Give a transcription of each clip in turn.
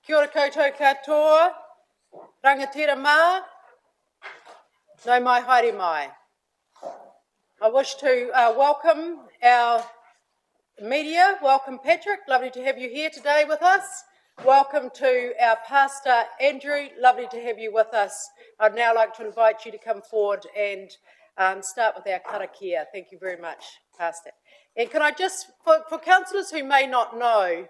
Kia ora koutou katoa, rangatira mā, no mai haere mai. I wish to welcome our media. Welcome Patrick, lovely to have you here today with us. Welcome to our pastor Andrew, lovely to have you with us. I'd now like to invite you to come forward and start with our karakia. Thank you very much, Pastor. And can I just, for councillors who may not know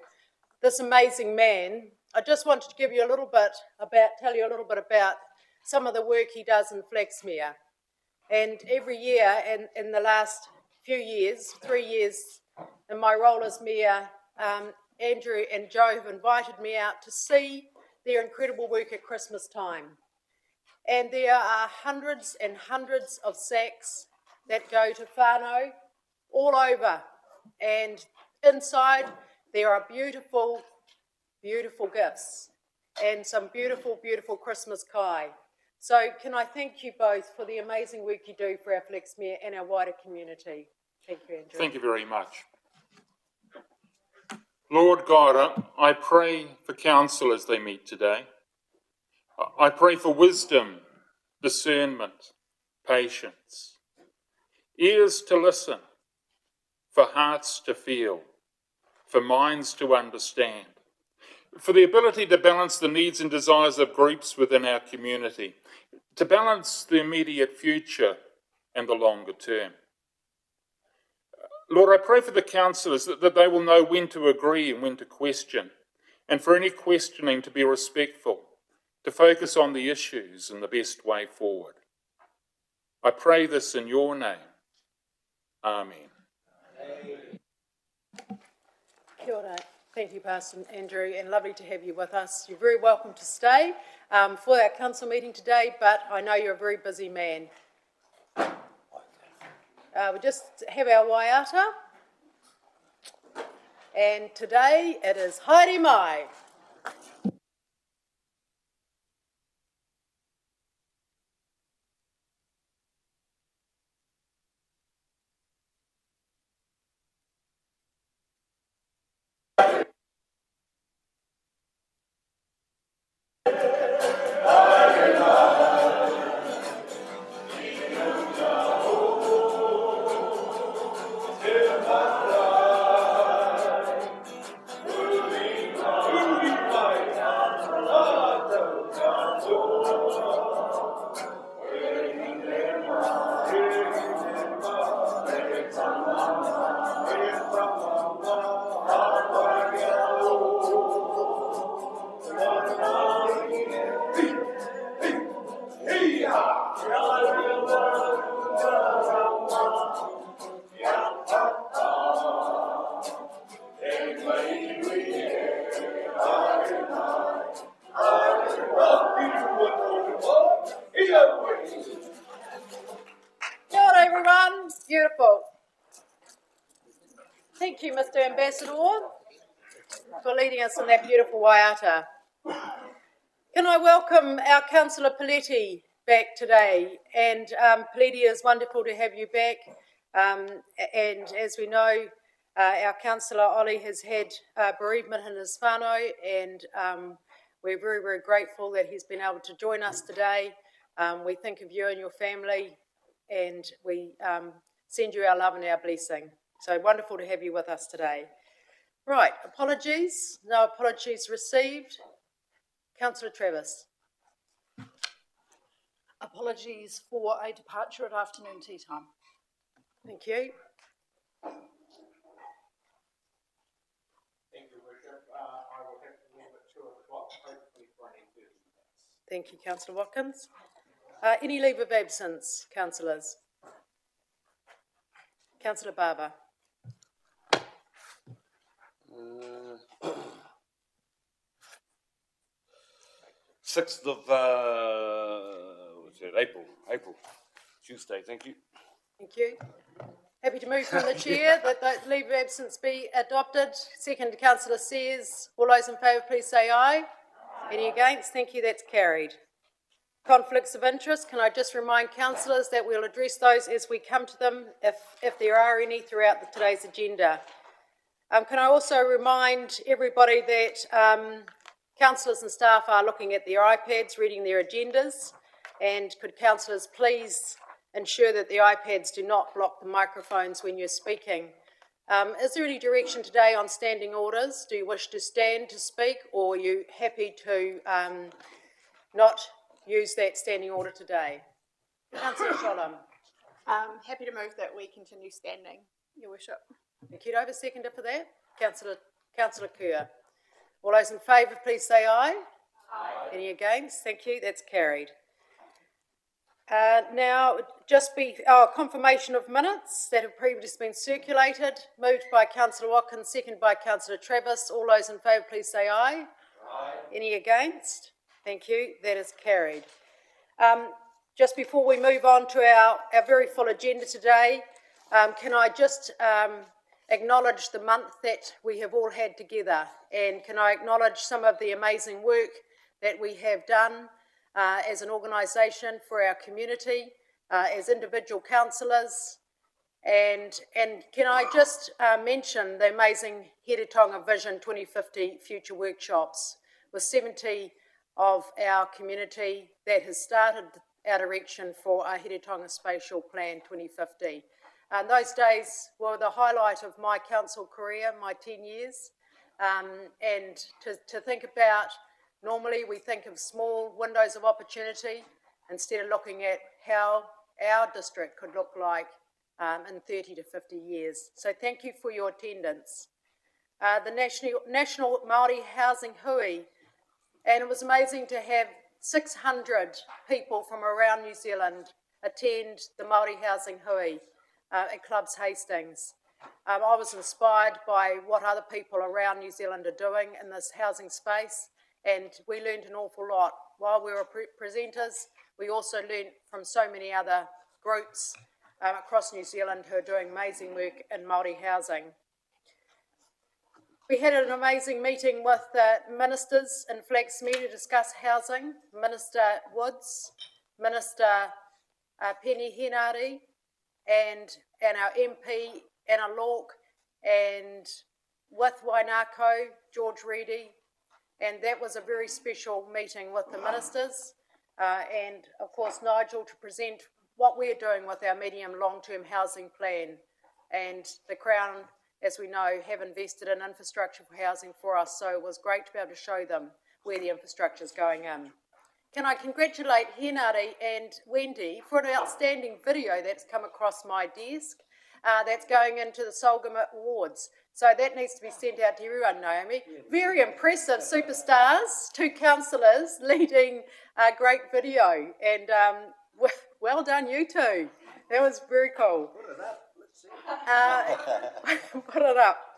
this amazing man, I just wanted to give you a little bit about, tell you a little bit about some of the work he does in Flexmir. And every year, in the last few years, 3 years, in my role as mayor, Andrew and Joe have invited me out to see their incredible work at Christmas time. And there are hundreds and hundreds of sacks that go to whānau all over. And inside, there are beautiful, beautiful gifts and some beautiful, beautiful Christmas kai. So can I thank you both for the amazing work you do for our Flexmir and our wider community. Thank you, Andrew. Thank you very much. Lord God, I pray for council as they meet today. I pray for wisdom, discernment, patience, ears to listen, for hearts to feel, for minds to understand, for the ability to balance the needs and desires of groups within our community, to balance the immediate future and the longer term. Lord, I pray for the councillors that they will know when to agree and when to question, and for any questioning to be respectful, to focus on the issues and the best way forward. I pray this in your name. Amen. Kia ora. Thank you, Pastor Andrew, and lovely to have you with us. You're very welcome to stay for our council meeting today, but I know you're a very busy man. We just have our waiata, and today it is haere mai. Beautiful. Thank you, Mr. Ambassador, for leading us in that beautiful waiata. Can I welcome our Councillor Pelletti back today? And Pelletti, it's wonderful to have you back. And as we know, our Councillor Ollie has had bereavement in his whānau, and we're very, very grateful that he's been able to join us today. We think of you and your family, and we send you our love and our blessing. So wonderful to have you with us today. Right, apologies. No apologies received. Councillor Travis. Apologies for a departure at afternoon tea time. Thank you. Thank you, Bishop. I will have to leave at 2 o'clock, hopefully for any 30 minutes. Thank you, Councillor Watkins. Any leave of absence, councillors? Councillor Barber. 6th of April, Tuesday. Thank you. Thank you. Happy to move from the chair that leave of absence be adopted. Second, Councillor Sears. All those in favour, please say aye. Any against? Thank you. That's carried. Conflicts of interest. Can I just remind councillors that we'll address those as we come to them, if there are any, throughout today's agenda. Can I also remind everybody that Councillors and staff are looking at their iPads, reading their agendas, and could councillors please ensure that the iPads do not block the microphones when you're speaking. Is there any direction today on standing orders? Do you wish to stand to speak, or are you happy to not use that standing order today? Councillor Sholem. Happy to move that we continue standing, Your Worship. Thank you. Do I have a seconder for that? Councillor Kerr. All those in favour, please say aye. Aye. Any against? Thank you. That's carried. Now, confirmation of minutes that have previously been circulated. Moved by Councillor Watkins, seconded by Councillor Travis. All those in favour, please say aye. Aye. Any against? Thank you. That is carried. Just before we move on to our very full agenda today, can I just acknowledge the month that we have all had together, and can I acknowledge some of the amazing work that we have done as an organisation for our community, as individual councillors, and can I just mention the amazing Heretonga Vision 2050 future workshops with 70 of our community that has started our direction for our Heretonga Spatial Plan 2050. Those days were the highlight of my council career, my 10 years, and to think about, normally we think of small windows of opportunity instead of looking at how our district could look like in 30 to 50 years. So thank you for your attendance. The National Māori Housing Hui, and it was amazing to have 600 people from around New Zealand attend the Māori Housing Hui at Clubs Hastings. I was inspired by what other people around New Zealand are doing in this housing space, and we learned an awful lot. While we were presenters, we also learned from so many other groups across New Zealand who are doing amazing work in Māori housing. We had an amazing meeting with ministers in Flexmir to discuss housing. Minister Woods, Minister Penny Henare, and our MP Anna Lork, and with Wainako, George Reedy, and that was a very special meeting with the ministers, and of course Nigel to present what we're doing with our medium long-term housing plan. And the Crown, as we know, have invested in infrastructure for housing for us, so it was great to be able to show them where the infrastructure is going in. Can I congratulate Henare and Wendy for an outstanding video that's come across my desk that's going into the Subcommittees Awards. So that needs to be sent out to everyone, Naomi. Very impressive superstars, 2 councillors leading a great video, and well done you two. That was very cool. Put it up, let's see. Put it up.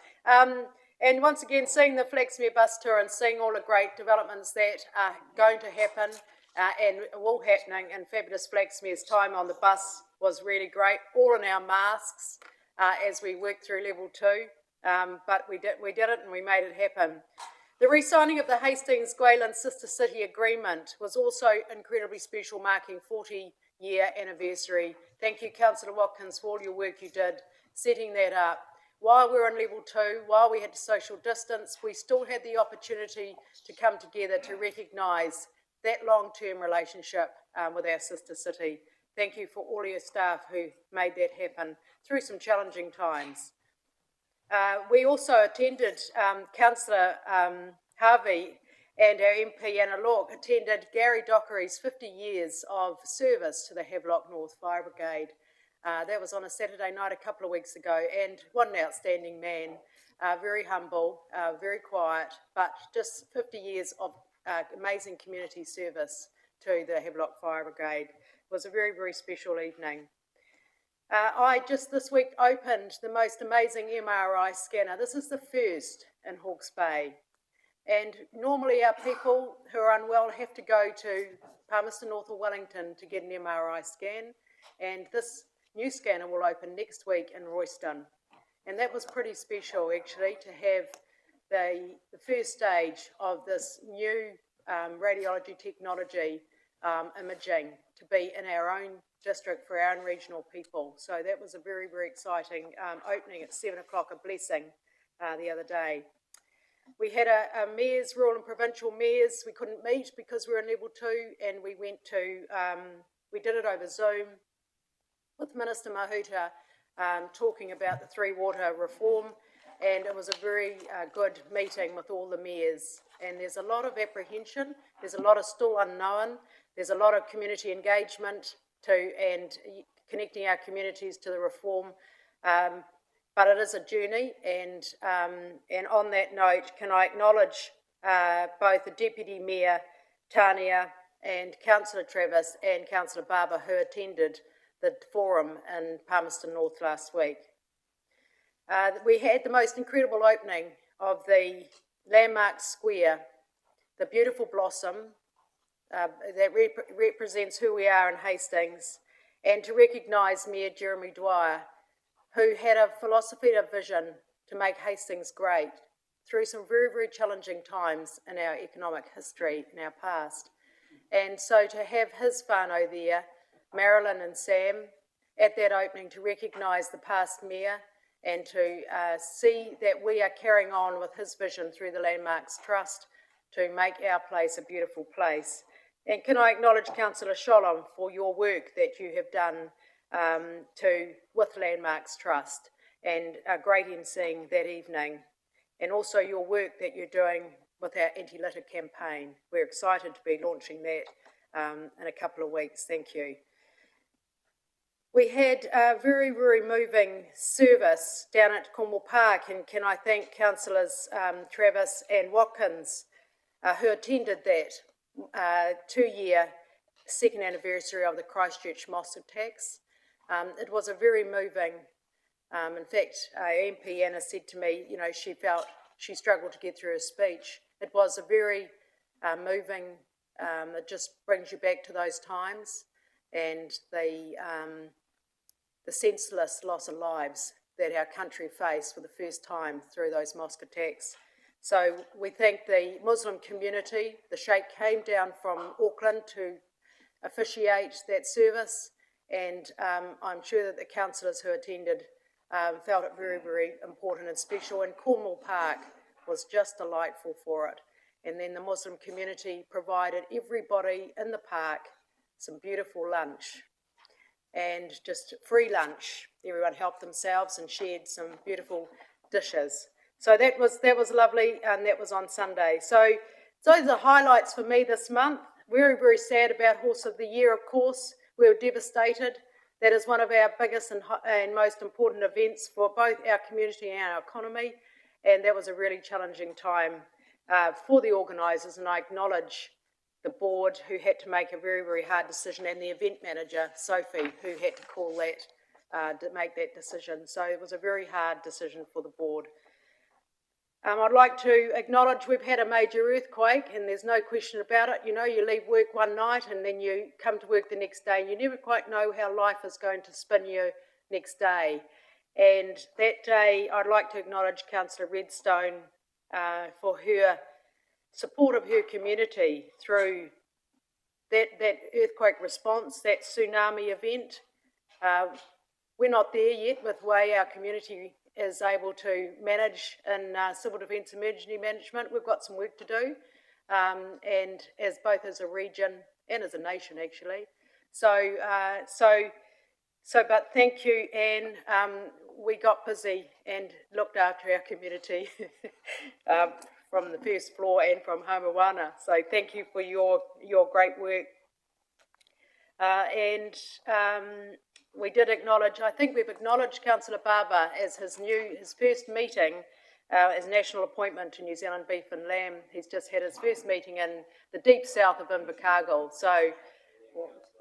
And once again, seeing the Flexmir bus tour and seeing all the great developments that are going to happen and will happening in fabulous Flexmir's time on the bus was really great. All in our masks as we worked through level 2, but we did it and we made it happen. The re-signing of the Hastings Gwelan Sister City Agreement was also incredibly special, marking 40-year anniversary. Thank you, Councillor Watkins, for all your work you did setting that up. While we were in level 2, while we had to social distance, we still had the opportunity to come together to recognise that long-term relationship with our sister city. Thank you for all your staff who made that happen through some challenging times. We also attended, Councillor Harvey and our MP Anna Lork attended Gary Dockery's 50 years of service to the Havelock North Fire Brigade. That was on a Saturday night a couple of weeks ago, and what an outstanding man, very humble, very quiet, but just 50 years of amazing community service to the Havelock Fire Brigade. It was a very, very special evening. I just this week opened the most amazing MRI scanner. This is the first in Hawke's Bay. And normally our people who are unwell have to go to Palmerston North or Wellington to get an MRI scan. And this new scanner will open next week in Royston. And that was pretty special actually to have the first stage of this new radiology technology imaging to be in our own district for our own regional people. So that was a very, very exciting opening at 7 o'clock, a blessing the other day. We had a mayor's, rural and provincial mayors. We couldn't meet because we were in level 2, and we went to, we did it over Zoom with Minister Mahuta talking about the 3 water reform, and it was a very good meeting with all the mayors. And there's a lot of apprehension, there's a lot of still unknown, there's a lot of community engagement and connecting our communities to the reform, but it is a journey. And on that note, can I acknowledge both the Deputy Mayor, Tania, and Councillor Travis and Councillor Barber, who attended the forum in Palmerston North last week. We had the most incredible opening of the landmark square, the beautiful blossom that represents who we are in Hastings, and to recognise Mayor Jeremy Dwyer, who had a philosophy and a vision to make Hastings great through some very, very challenging times in our economic history in our past. And so to have his whānau there, Marilyn and Sam, at that opening, to recognise the past mayor and to see that we are carrying on with his vision through the Landmarks Trust to make our place a beautiful place. And can I acknowledge Councillor Sholom for your work that you have done with Landmarks Trust, and a great emceeing that evening, and also your work that you're doing with our anti-litter campaign. We're excited to be launching that in a couple of weeks. Thank you. We had a very, very moving service down at Cornwall Park, and can I thank Councillors Travis and Watkins who attended that 2-year second anniversary of the Christchurch mosque attacks. It was a very moving, in fact, MP Anna said to me, you know, she felt she struggled to get through her speech. It was a very moving, it just brings you back to those times and the senseless loss of lives that our country faced for the first time through those mosque attacks. So we thank the Muslim community. The Sheikh came down from Auckland to officiate that service, and I'm sure that the councillors who attended felt it very, very important and special, and Cornwall Park was just delightful for it. And then the Muslim community provided everybody in the park some beautiful lunch, and just free lunch. Everyone helped themselves and shared some beautiful dishes. So that was lovely, and that was on Sunday. So those are the highlights for me this month. Very, very sad about Horse of the Year, of course. We were devastated. That is one of our biggest and most important events for both our community and our economy, and that was a really challenging time for the organisers, and I acknowledge the board who had to make a very, very hard decision, and the event manager, Sophie, who had to call that, to make that decision. So it was a very hard decision for the board. I'd like to acknowledge we've had a major earthquake, and there's no question about it. You know, you leave work one night and then you come to work the next day, and you never quite know how life is going to spin you next day. And that day, I'd like to acknowledge Councillor Redstone for her support of her community through that earthquake response, that tsunami event. We're not there yet with the way our community is able to manage in civil defence emergency management. We've got some work to do, and as both as a region and as a nation, actually. But thank you, Anne. We got busy and looked after our community from the first floor and from Homewana. So thank you for your great work. We did acknowledge, I think we've acknowledged Councillor Barber as his first meeting as national appointment to New Zealand Beef and Lamb. He's just had his first meeting in the deep south of Invercargill. So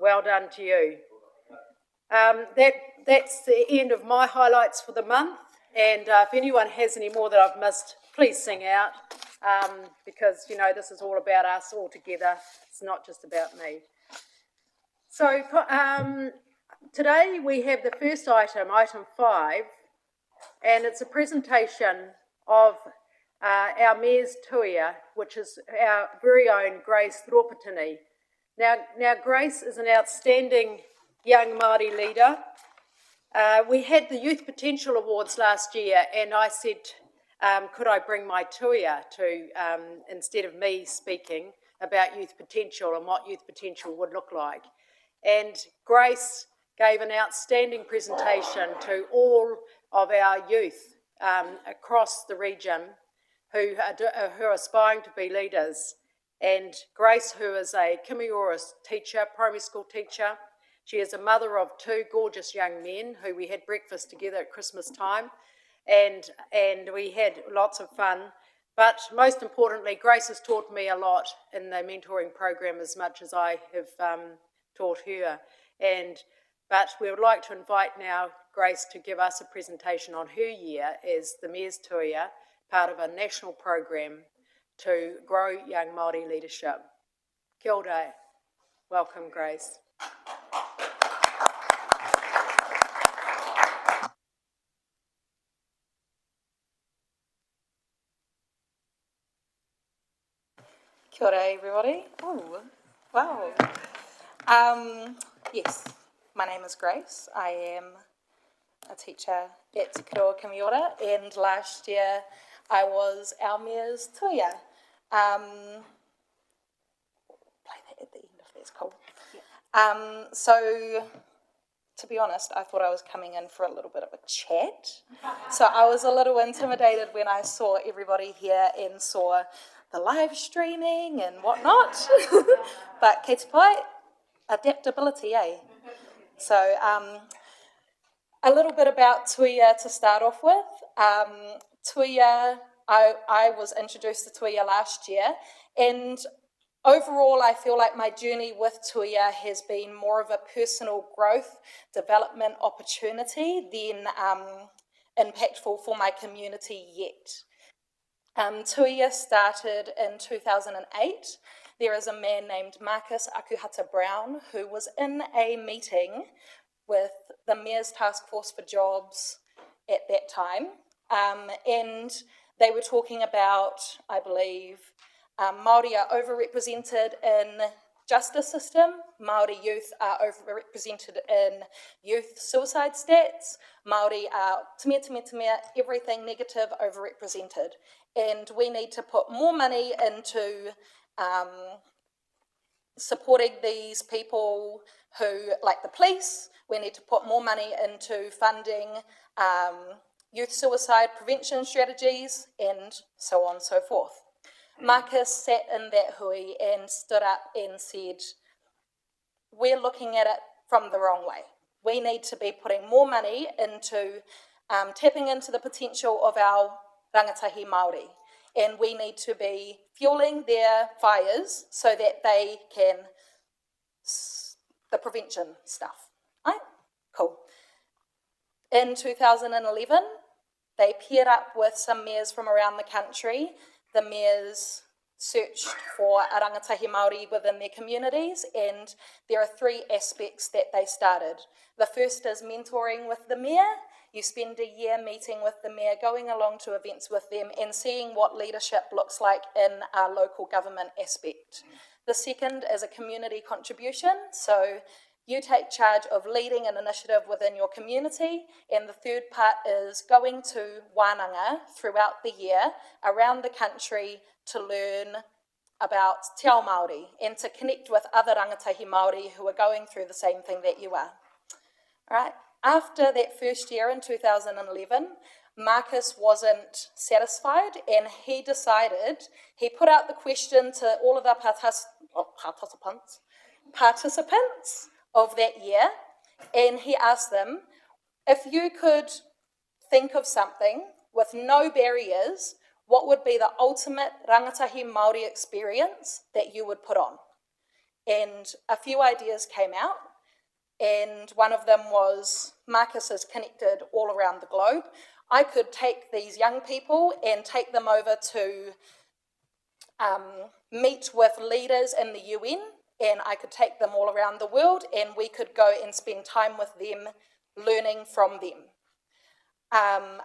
well done to you. That's the end of my highlights for the month. And if anyone has any more that I've missed, please sing out, because, you know, this is all about us all together. It's not just about me. So today we have the first item, item 5, and it's a presentation of our Mayor's Tuia, which is our very own Grace Ropatini. Now Grace is an outstanding young Māori leader. We had the Youth Potential Awards last year, and I said could I bring my tuia to, instead of me speaking, about youth potential and what youth potential would look like. And Grace gave an outstanding presentation to all of our youth across the region who are aspiring to be leaders. And Grace, who is a Kimiora teacher, primary school teacher, she is a mother of two gorgeous young men who we had breakfast together at Christmas time, and we had lots of fun. But most importantly, Grace has taught me a lot in the mentoring program as much as I have taught her. But we would like to invite now Grace to give us a presentation on her year as the Mayor's Tuia, part of a national program to grow young Māori leadership. Kia ora. Welcome, Grace. Kia ora, everybody. Oh, wow. Yes, my name is Grace. I am a teacher at Te Kiroa Kimiora, and last year I was our Mayor's Tuia. Play that at the end if that's cool. Yeah. So, to be honest, I thought I was coming in for a little bit of a chat. So I was a little intimidated when I saw everybody here and saw the live streaming and whatnot. But kei te pai, adaptability, eh? So a little bit about Tuia to start off with. Tuia, I was introduced to Tuia last year, and overall I feel like my journey with Tuia has been more of a personal growth, development opportunity than impactful for my community yet. Tuia started in 2008. There is a man named Marcus Akuhata Brown who was in a meeting with the Mayor's Task Force for Jobs at that time, and they were talking about, I believe, Māori are overrepresented in justice system, Māori youth are overrepresented in youth suicide stats, Māori are tamia, everything negative overrepresented. And we need to put more money into supporting these people who, like the police, we need to put more money into funding youth suicide prevention strategies and so on and so forth. Marcus sat in that hui and stood up and said, we're looking at it from the wrong way. We need to be putting more money into tapping into the potential of our rangatahi Māori, and we need to be fueling their fires so that they can, the prevention stuff. Right? Cool. In 2011, they paired up with some mayors from around the country. The mayors searched for a rangatahi Māori within their communities, and there are three aspects that they started. The first is mentoring with the mayor. You spend a year meeting with the mayor, going along to events with them and seeing what leadership looks like in a local government aspect. The second is a community contribution, so you take charge of leading an initiative within your community, and the third part is going to wānanga throughout the year around the country to learn about te ao Māori and to connect with other rangatahi Māori who are going through the same thing that you are. All right. After that first year in 2011, Marcus wasn't satisfied, and he decided, he put out the question to all of the participants of that year, and he asked them, if you could think of something with no barriers, what would be the ultimate rangatahi Māori experience that you would put on? And a few ideas came out, and one of them was Marcus is connected all around the globe. I could take these young people and take them over to meet with leaders in the UN, and I could take them all around the world, and we could go and spend time with them, learning from them.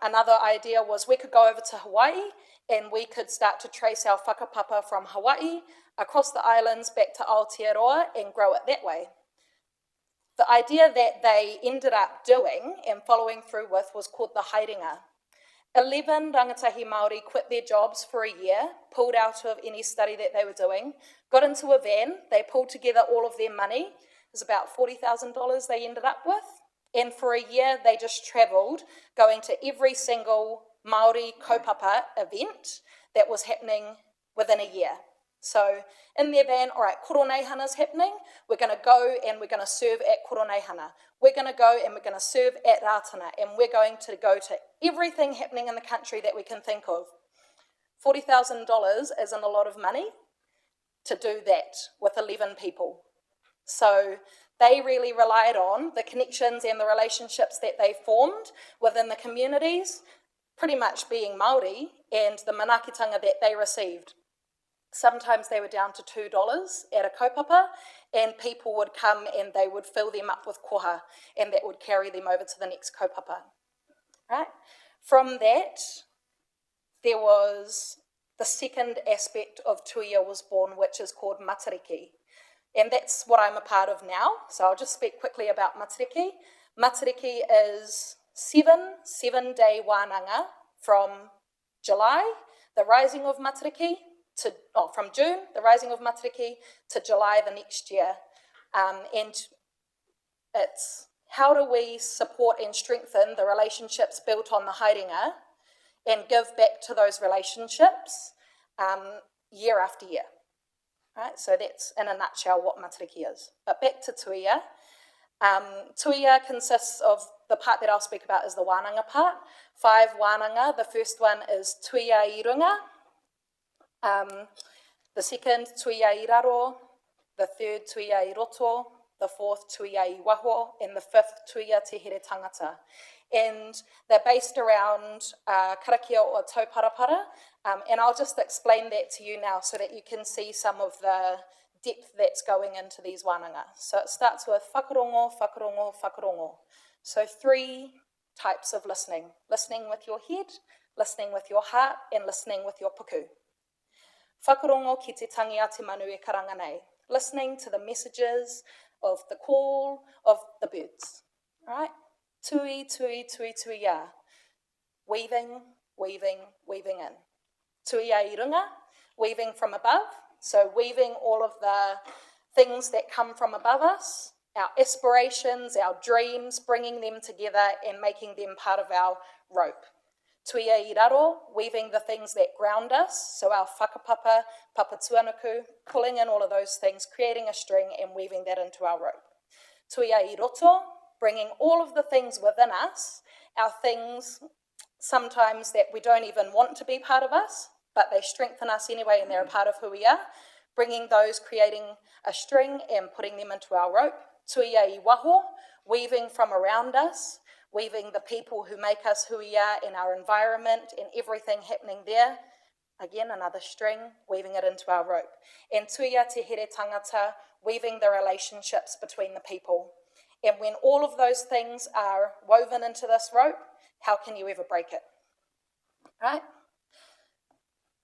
Another idea was we could go over to Hawaii, and we could start to trace our whakapapa from Hawaii across the islands back to Aotearoa and grow it that way. The idea that they ended up doing and following through with was called the haerenga. 11 rangatahi Māori quit their jobs for a year, pulled out of any study that they were doing, got into a van, they pulled together all of their money. It was about $40,000 they ended up with. And for a year, they just travelled, going to every single Māori kaupapa event that was happening within a year. So in their van, all right, Koroneihana's happening, we're going to go and we're going to serve at Koroneihana. We're going to go and we're going to serve at Rātana, and we're going to go to everything happening in the country that we can think of. $40,000 isn't a lot of money to do that with 11 people. So they really relied on the connections and the relationships that they formed within the communities, pretty much being Māori, and the manakitanga that they received. Sometimes they were down to $2 at a kaupapa, and people would come and they would fill them up with koha, and that would carry them over to the next kaupapa. Right? From that, there was the second aspect of tuia was born, which is called matariki. And that's what I'm a part of now. So I'll just speak quickly about matariki. Matariki is seven-day wānanga from July, the rising of matariki, from June, the rising of matariki, to July the next year. And it's how do we support and strengthen the relationships built on the haerenga and give back to those relationships year after year. Right? So that's, in a nutshell, what matariki is. But back to tuia. Tuia consists of, the part that I'll speak about is the wānanga part. 5 wānanga. The first one is tuia I runga. The second, tuia I raro. The third, tuia I roto. The fourth, tuia I waho. And the fifth, tuia te here tangata. And they're based around karakia or tauparapara. And I'll just explain that to you now so that you can see some of the depth that's going into these wānanga. So it starts with whakarongo, whakarongo, whakarongo. So 3 types of listening. Listening with your head, listening with your heart, and listening with your puku. Whakarongo ki te tangi a te manu e karanga nei. Listening to the messages of the call of the birds. Right? Tui, tui, tui, tui ya. Weaving, weaving, weaving in. Tui I runga, weaving from above. So weaving all of the things that come from above us, our aspirations, our dreams, bringing them together and making them part of our rope. Tuia I raro, weaving the things that ground us, so our whakapapa, papatuanuku, pulling in all of those things, creating a string and weaving that into our rope. Tuia I roto, bringing all of the things within us, our things sometimes that we don't even want to be part of us, but they strengthen us anyway and they're a part of who we are, bringing those, creating a string and putting them into our rope. Tuia I waho, weaving from around us, weaving the people who make us who we are in our environment and everything happening there. Again, another string, weaving it into our rope. And tuia te here tangata, weaving the relationships between the people. And when all of those things are woven into this rope, how can you ever break it? Right?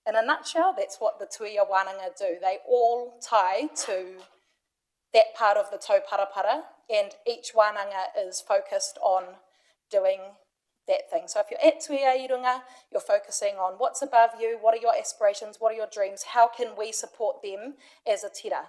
In a nutshell, that's what the tuia wānanga do. They all tie to that part of the tauparapara, and each wānanga is focused on doing that thing. So if you're at tuia I runga, you're focusing on what's above you, what are your aspirations, what are your dreams, how can we support them as a tira?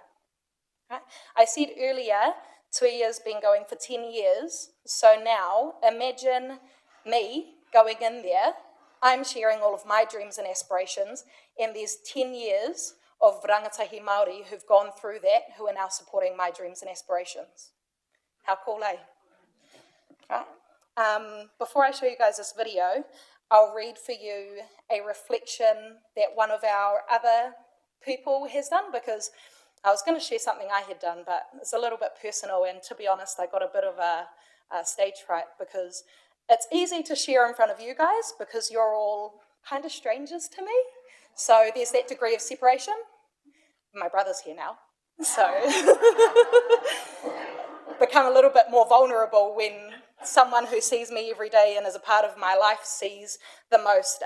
Right? I said earlier, tuia's been going for 10 years, so now imagine me going in there. I'm sharing all of my dreams and aspirations, and there's 10 years of rangatahi Māori who've gone through that, who are now supporting my dreams and aspirations. How cool, eh? Right? Before I show you guys this video, I'll read for you a reflection that one of our other people has done, because I was going to share something I had done, but it's a little bit personal, and to be honest, I got a bit of a stage fright, because it's easy to share in front of you guys because you're all kind of strangers to me. So there's that degree of separation. My brother's here now. So become a little bit more vulnerable when someone who sees me every day and is a part of my life sees the most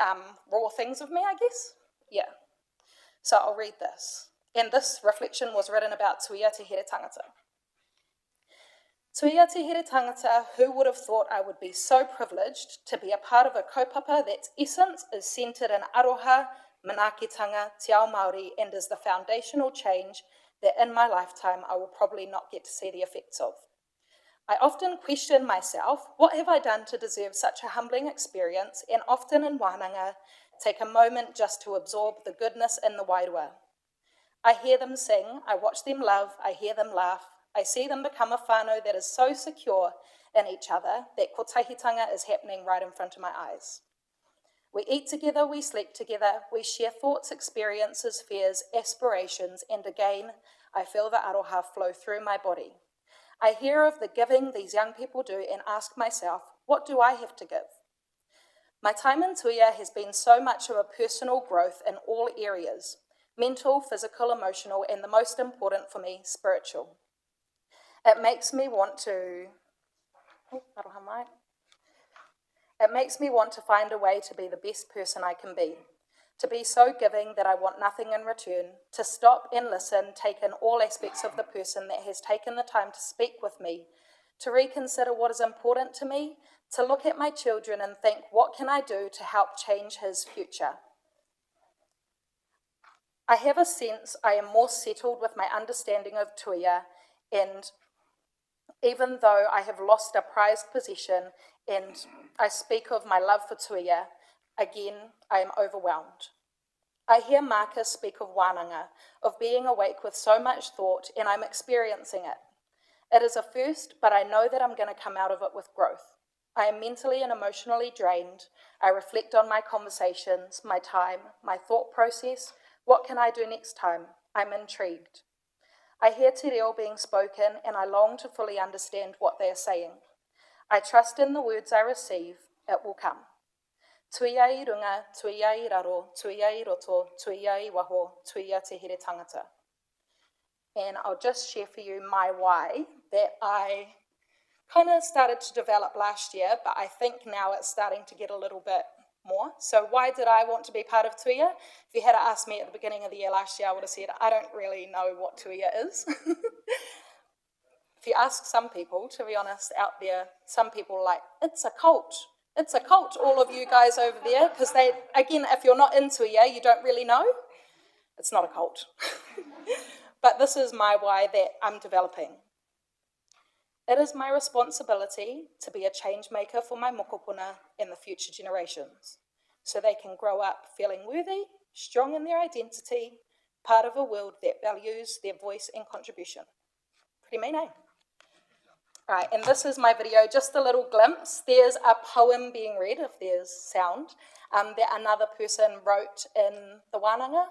raw things of me, I guess. Yeah. So I'll read this. And this reflection was written about tuia te here tangata. Tuia te here tangata, who would have thought I would be so privileged to be a part of a kaupapa that's essence is centred in aroha, manaakitanga, te ao Māori, and is the foundational change that in my lifetime I will probably not get to see the effects of. I often question myself, what have I done to deserve such a humbling experience, and often in wānanga, take a moment just to absorb the goodness in the wairua. I hear them sing, I watch them love, I hear them laugh, I see them become a whānau that is so secure in each other that kotahitanga is happening right in front of my eyes. We eat together, we sleep together, we share thoughts, experiences, fears, aspirations, and again, I feel the aroha flow through my body. I hear of the giving these young people do and ask myself, what do I have to give? My time in Tuia has been so much of a personal growth in all areas, mental, physical, emotional, and the most important for me, spiritual. It makes me want to find a way to be the best person I can to be so giving that I want nothing in return, to stop and listen, take in all aspects of the person that has taken the time to speak with me, to reconsider what is important to me, to look at my children and think, what can I do to help change his future? I have a sense I am more settled with my understanding of Tuia, and even though I have lost a prized possession and I speak of my love for Tuia, again, I am overwhelmed. I hear Marcus speak of wānanga, of being awake with so much thought, and I'm experiencing it. It is a first, but I know that I'm going to come out of it with growth. I am mentally and emotionally drained. I reflect on my conversations, my time, my thought process. What can I do next time? I'm intrigued. I hear te reo being spoken, and I long to fully understand what they are saying. I trust in the words I receive, it will come. Tuia I runga, tuia I raro, tuia I roto, tuia I waho, tuia te here tangata. And I'll just share for you my why that I kind of started to develop last year, but I think now it's starting to get a little bit more. So why did I want to be part of Tuia? If you had asked me at the beginning of the year last year, I would have said, I don't really know what Tuia is. If you ask some people, to be honest, out there, some people are like, it's a cult. It's a cult, all of you guys over there, because they, again, if you're not in Tuia, you don't really know. It's not a cult. But this is my why that I'm developing. It is my responsibility to be a change maker for my mokopuna and the future generations, so they can grow up feeling worthy, strong in their identity, part of a world that values their voice and contribution. Pretty mean, eh? All right, and this is my video, just a little glimpse. There's a poem being read, if there's sound, that another person wrote in the wānanga.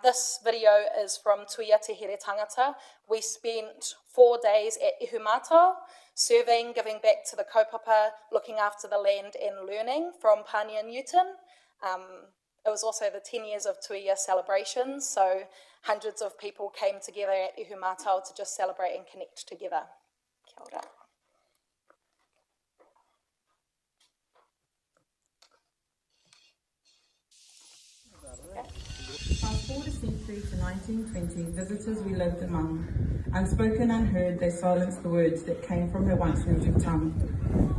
This video is from Tuia Te Here Tangata. We spent 4 days at Ihumātao, serving, giving back to the kaupapa, looking after the land and learning from Pānia Newton. It was also the 10 years of Tuia celebrations, so hundreds of people came together at Ihumātao to just celebrate and connect together. Kia ora. Fast forward a century to 1920, visitors we lived among. Unspoken, unheard, they silenced the words that came from her once rigid tongue.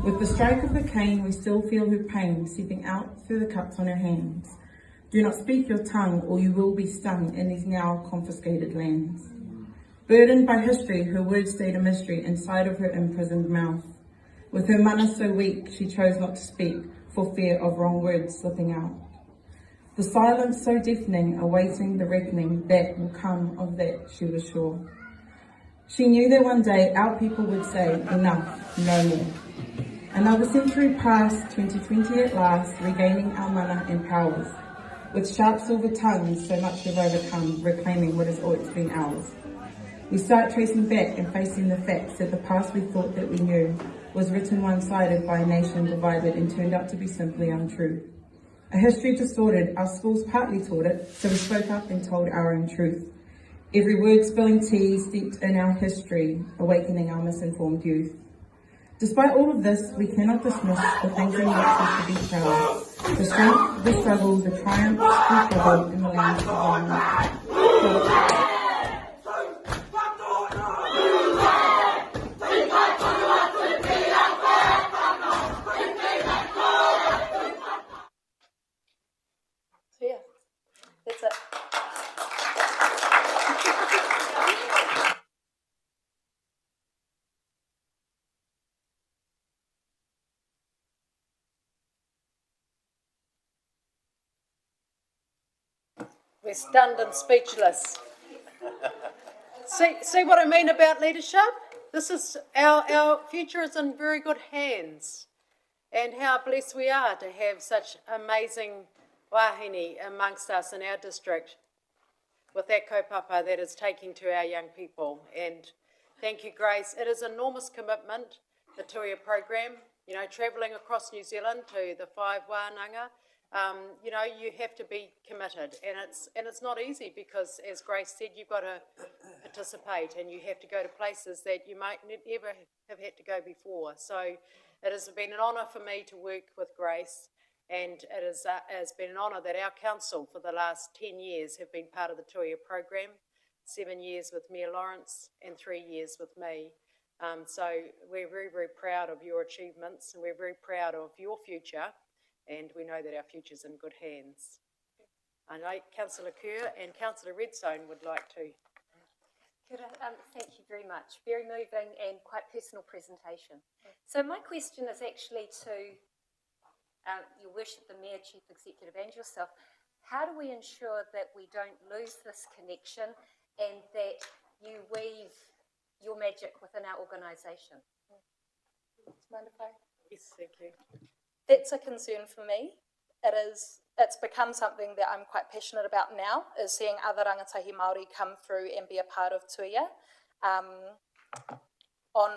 With the strike of the cane, we still feel her pain seeping out through the cuts on her hands. Do not speak your tongue, or you will be stung in these now confiscated lands. Burdened by history, her words stayed a mystery inside of her imprisoned mouth. With her mana so weak, she chose not to speak for fear of wrong words slipping out. The silence so deafening, awaiting the reckoning that will come of that, she was sure. She knew that one day our people would say, enough, no more. Another century passed, 2020 at last, regaining our mana and powers. With sharp silver tongues, so much we've overcome, reclaiming what has always been ours. We start tracing back and facing the facts that the past we thought that we knew was written one-sided by a nation divided and turned out to be simply untrue. A history distorted, our schools partly taught it, so we spoke up and told our own truth. Every word spilling tea steeped in our history, awakening our misinformed youth. Despite all of this, we cannot dismiss the things in which we should be proud. The strength, the struggle, the triumphs we struggled in the lands of our We're stunned and speechless. See what I mean about leadership? This is our future is in very good hands, and how blessed we are to have such amazing wahine amongst us in our district with that kaupapa that is taking to our young people. And thank you, Grace. It is an enormous commitment, the Tuia program, travelling across New Zealand to the 5 wānanga. You have to be committed, and it's not easy because, as Grace said, you've got to participate and you have to go to places that you might never have had to go before. So it has been an honour for me to work with Grace, and it has been an honour that our council for the last 10 years have been part of the Tuia program, 7 years with Mayor Lawrence and 3 years with me. So we're very, very proud of your achievements, and we're very proud of your future, and we know that our future's in good hands. I know Councillor Kerr and Councillor Redstone would like to. Thank you very much. Very moving and quite personal presentation. So my question is actually to Your Worship, the Mayor, Chief Executive and yourself. How do we ensure that we don't lose this connection and that you weave your magic within our organisation? Mind if I? Yes, thank you. That's a concern for me. It's become something that I'm quite passionate about now, is seeing other rangatahi Māori come through and be a part of Tuia. On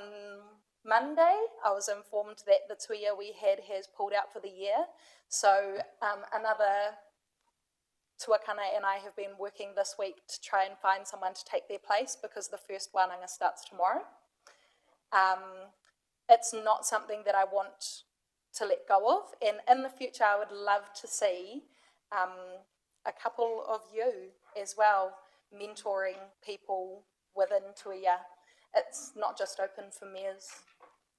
Monday, I was informed that the Tuia we had has pulled out for the year. So another tuakana and I have been working this week to try and find someone to take their place because the first wānanga starts tomorrow. It's not something that I want to let go of, and in the future I would love to see a couple of you as well mentoring people within Tuia. It's not just open for mayors.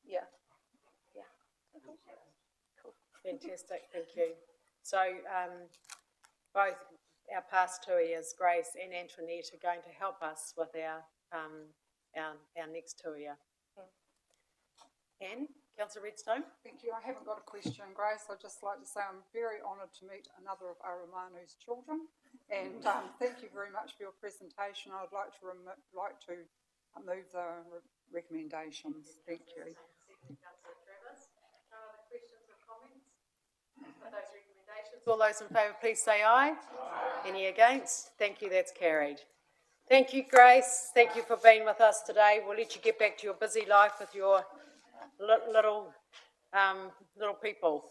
Yeah. Cool. Fantastic, thank you. So both our past Tuias, Grace and Antoinette, are going to help us with our next Tuia. Anne? Councillor Redstone? Thank you. I haven't got a question, Grace. I'd just like to say I'm very honoured to meet another of Aramanu's children, and thank you very much for your presentation. I'd like to move the recommendations. Thank you. Councillor Travis, no other questions or comments on those recommendations? All those in favour, please say aye. Any against? Thank you, that's carried. Thank you, Grace. Thank you for being with us today. We'll let you get back to your busy life with your little people.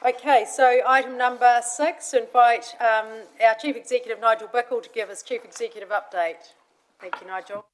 Okay, so item number 6, invite our Chief Executive, Nigel Bickle, to give us Chief Executive update. Thank you, Nigel.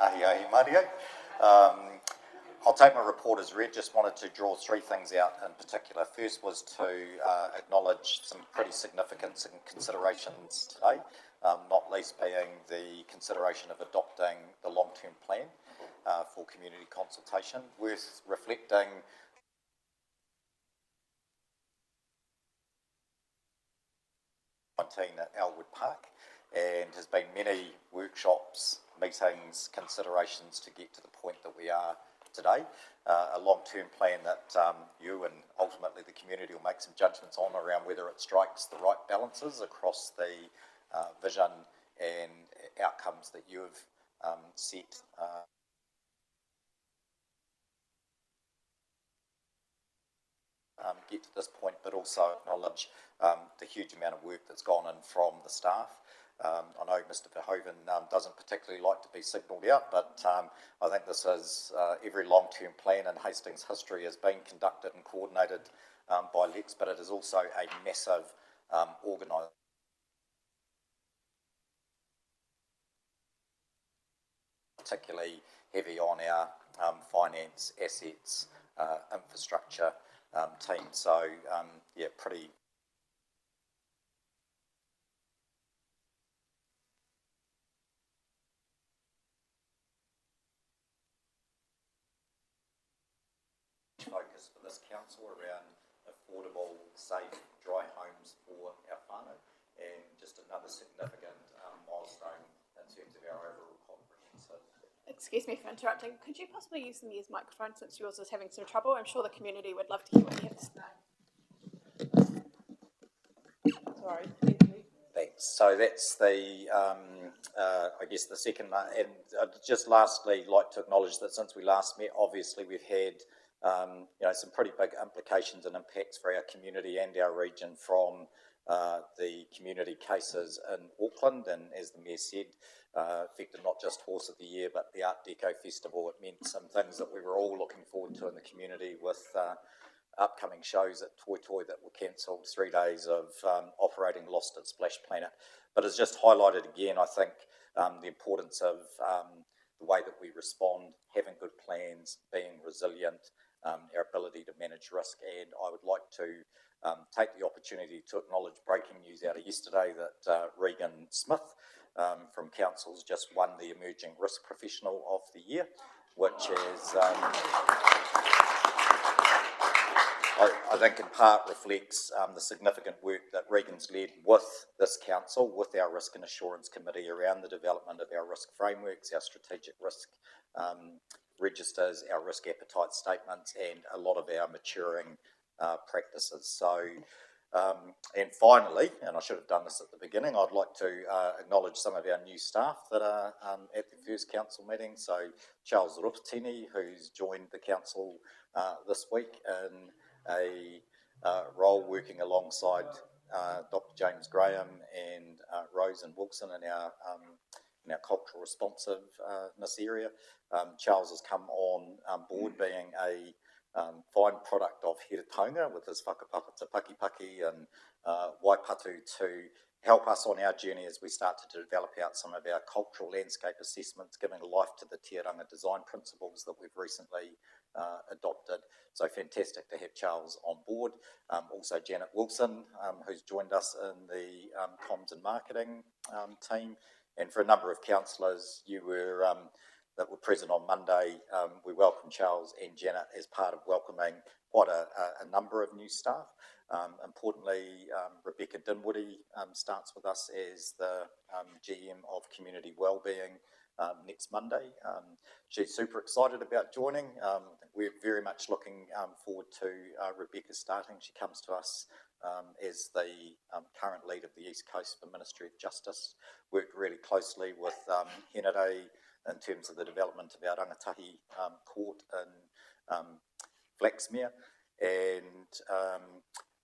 Ahi Mario. I'll take my report as read. Just wanted to draw 3 things out in particular. First was to acknowledge some pretty significant considerations today, not least being the consideration of adopting the long-term plan for community consultation. Worth reflecting at Elwood Park, and has been many workshops, meetings, considerations to get to the point that we are today. A long-term plan that you and ultimately the community will make some judgments on around whether it strikes the right balances across the vision and outcomes that you have set. Get to this point, but also acknowledge the huge amount of work that's gone in from the staff I know Mr Verhoeven doesn't particularly like to be signalled out, but I think this is every long-term plan in Hastings history has been conducted and coordinated by Lex, but it is also a massive organisation. Particularly heavy on our finance, assets, infrastructure team. So, yeah, pretty. Focus for this council around affordable, safe, dry homes for our whānau, and just another significant milestone in terms of our overall comprehensive. Excuse me for interrupting. Could you possibly use the mayor's microphone since yours is having some trouble? I'm sure the community would love to hear what you have to say. Sorry. Thanks. So that's the, I guess, the second one. And just lastly, like to acknowledge that since we last met, obviously we've had some pretty big implications and impacts for our community and our region from the community cases in Auckland. And as the Mayor said, affected not just Horse of the Year, but the Art Deco Festival. It meant some things that we were all looking forward to in the community with upcoming shows at Toi Toi that were cancelled, 3 days of operating lost at Splash Planet. But it's just highlighted again, I think, the importance of the way that we respond, having good plans, being resilient, our ability to manage risk. And I would like to take the opportunity to acknowledge breaking news out of yesterday that Regan Smith from Council's just won the Emerging Risk Professional of the Year, which is, I think in part reflects the significant work that Regan's led with this council, with our Risk and Assurance Committee around the development of our risk frameworks, our strategic risk registers, our risk appetite statements, and a lot of our maturing practices. So, and finally, and I should have done this at the beginning, I'd like to acknowledge some of our new staff that are at the first council meeting. So Charles Rupatini, who's joined the council this week in a role working alongside Dr. James Graham and Rose and Wilson in our cultural responsiveness area. Charles has come on board being a fine product of Hiratonga with his whakapapa te Pakipaki and Waipatu to help us on our journey as we start to develop out some of our cultural landscape assessments, giving life to the Tiaranga design principles that we've recently adopted. So fantastic to have Charles on board. Also Janet Wilson, who's joined us in the comms and marketing team. And for a number of councillors that were present on Monday, we welcome Charles and Janet as part of welcoming quite a number of new staff. Importantly, Rebecca Dinwoody starts with us as the GM of Community Wellbeing next Monday. She's super excited about joining. We're very much looking forward to Rebecca starting. She comes to us as the current lead of the East Coast for Ministry of Justice. Worked really closely with Henare in terms of the development of our rangatahi court in Flexmir. And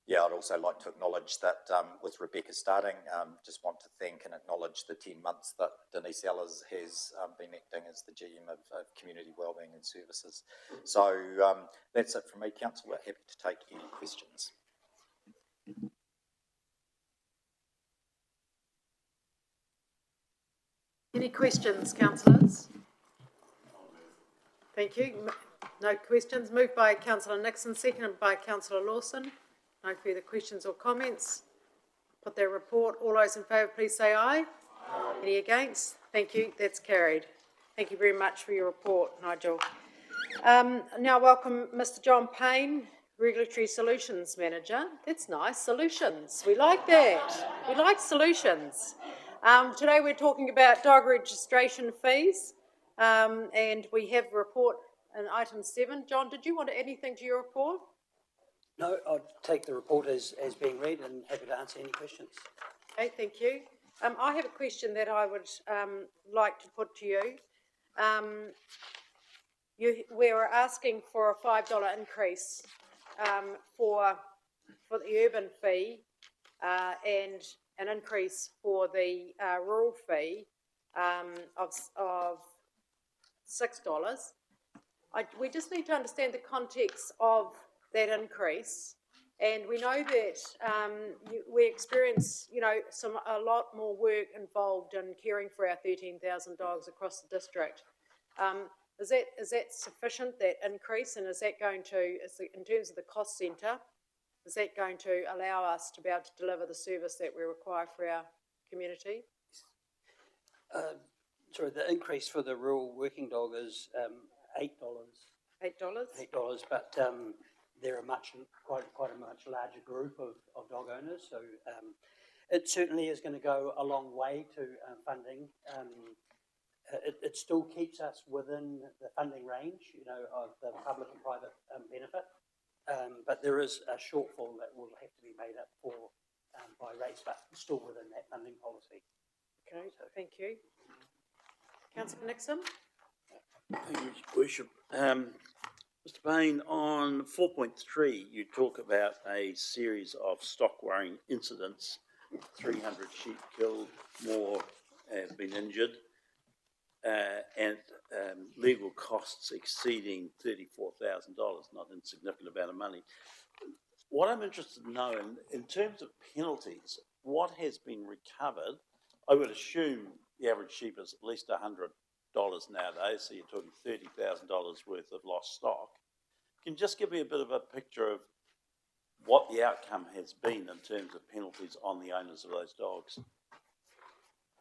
yeah, I'd also like to acknowledge that with Rebecca starting, just want to thank and acknowledge the 10 months that Denise Ellers has been acting as the GM of Community Wellbeing and Services. So that's it from me, Councillor. Happy to take any questions. Any questions, councillors? Thank you. No questions. Moved by Councillor Nixon, seconded by Councillor Lawson. No further questions or comments. Put their report. All those in favour, please say aye. Aye. Any against? Thank you. That's carried. Thank you very much for your report, Nigel. Now welcome Mr. John Payne, Regulatory Solutions Manager. That's nice. Solutions. We like that. We like solutions. Today we're talking about dog registration fees, and we have a report in item 7. John, did you want to add anything to your report? No, I'll take the report as being read and happy to answer any questions. Okay, thank you. I have a question that I would like to put to you. We were asking for a $5 increase for the urban fee, and an increase for the rural fee of $6. We just need to understand the context of that increase, and we know that we experience, a lot more work involved in caring for our 13,000 dogs across the district. Is that sufficient, that increase, and is that going to, in terms of the cost centre, is that going to allow us to be able to deliver the service that we require for our community? Sorry, the increase for the rural working dog is $8. $8? But they're quite a much larger group of dog owners, so it certainly is going to go a long way to funding. It still keeps us within the funding range, of the public and private benefit, but there is a shortfall that will have to be made up for by rates, but still within that funding policy. Okay, thank you. Councillor Nixon? Thank you, Worship. Mr. Payne, on 4.3, you talk about a series of stock worrying incidents, 300 sheep killed, more have been injured, and legal costs exceeding $34,000, not an insignificant amount of money. What I'm interested to know, in terms of penalties, what has been recovered? I would assume the average sheep is at least $100 nowadays, so you're talking $30,000 worth of lost stock. Can you just give me a bit of a picture of what the outcome has been in terms of penalties on the owners of those dogs?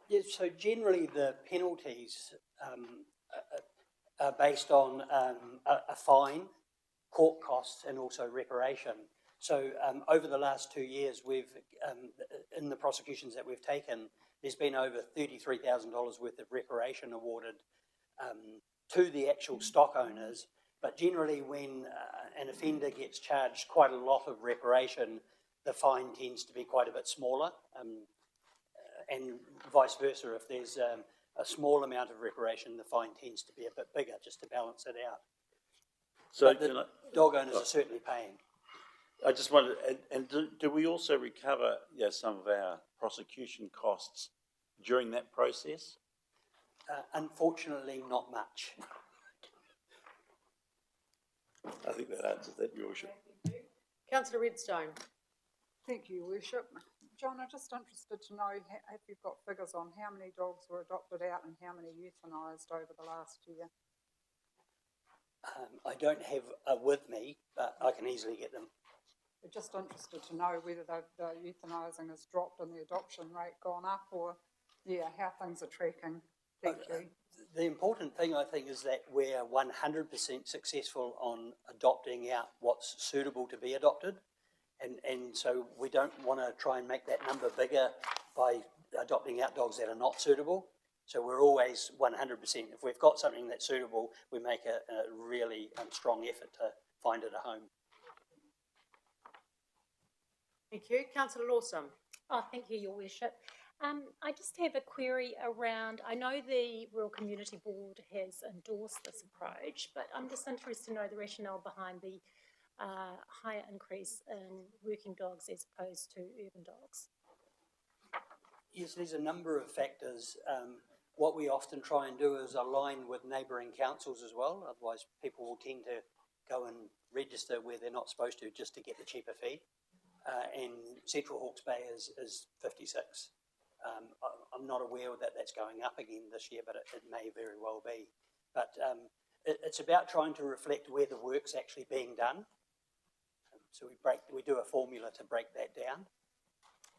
Yes, so generally the penalties are based on a fine, court costs, and also reparation. So over the last 2 years, we've in the prosecutions that we've taken, there's been over $33,000 worth of reparation awarded to the actual stock owners. But generally, when an offender gets charged quite a lot of reparation, the fine tends to be quite a bit smaller, and vice versa. If there's a small amount of reparation, the fine tends to be a bit bigger, just to balance it out. So the dog owners are certainly paying. I just wondered, and do we also recover some of our prosecution costs during that process? Unfortunately, not much. I think that answers that, Your Worship. Councillor Redstone. Thank you, Worship. John, I'm just interested to know if you've got figures on how many dogs were adopted out and how many euthanized over the last year. I don't have with me, but I can easily get them. We're just interested to know whether the euthanizing has dropped and the adoption rate gone up, or how things are tracking. Thank you. The important thing, I think, is that we're 100% successful on adopting out what's suitable to be adopted. And so we don't want to try and make that number bigger by adopting out dogs that are not suitable. So we're always 100%. If we've got something that's suitable, we make a really strong effort to find it a home. Thank you. Councillor Lawson. Oh, thank you, Your Worship. I just have a query around, I know the Rural Community Board has endorsed this approach, but I'm just interested to know the rationale behind the higher increase in working dogs as opposed to urban dogs. Yes, there's a number of factors. What we often try and do is align with neighbouring councils as well, otherwise people will tend to go and register where they're not supposed to just to get the cheaper feed. And Central Hawke's Bay is 56. I'm not aware that that's going up again this year, but it may very well be. But it's about trying to reflect where the work's actually being done. So we do a formula to break that down.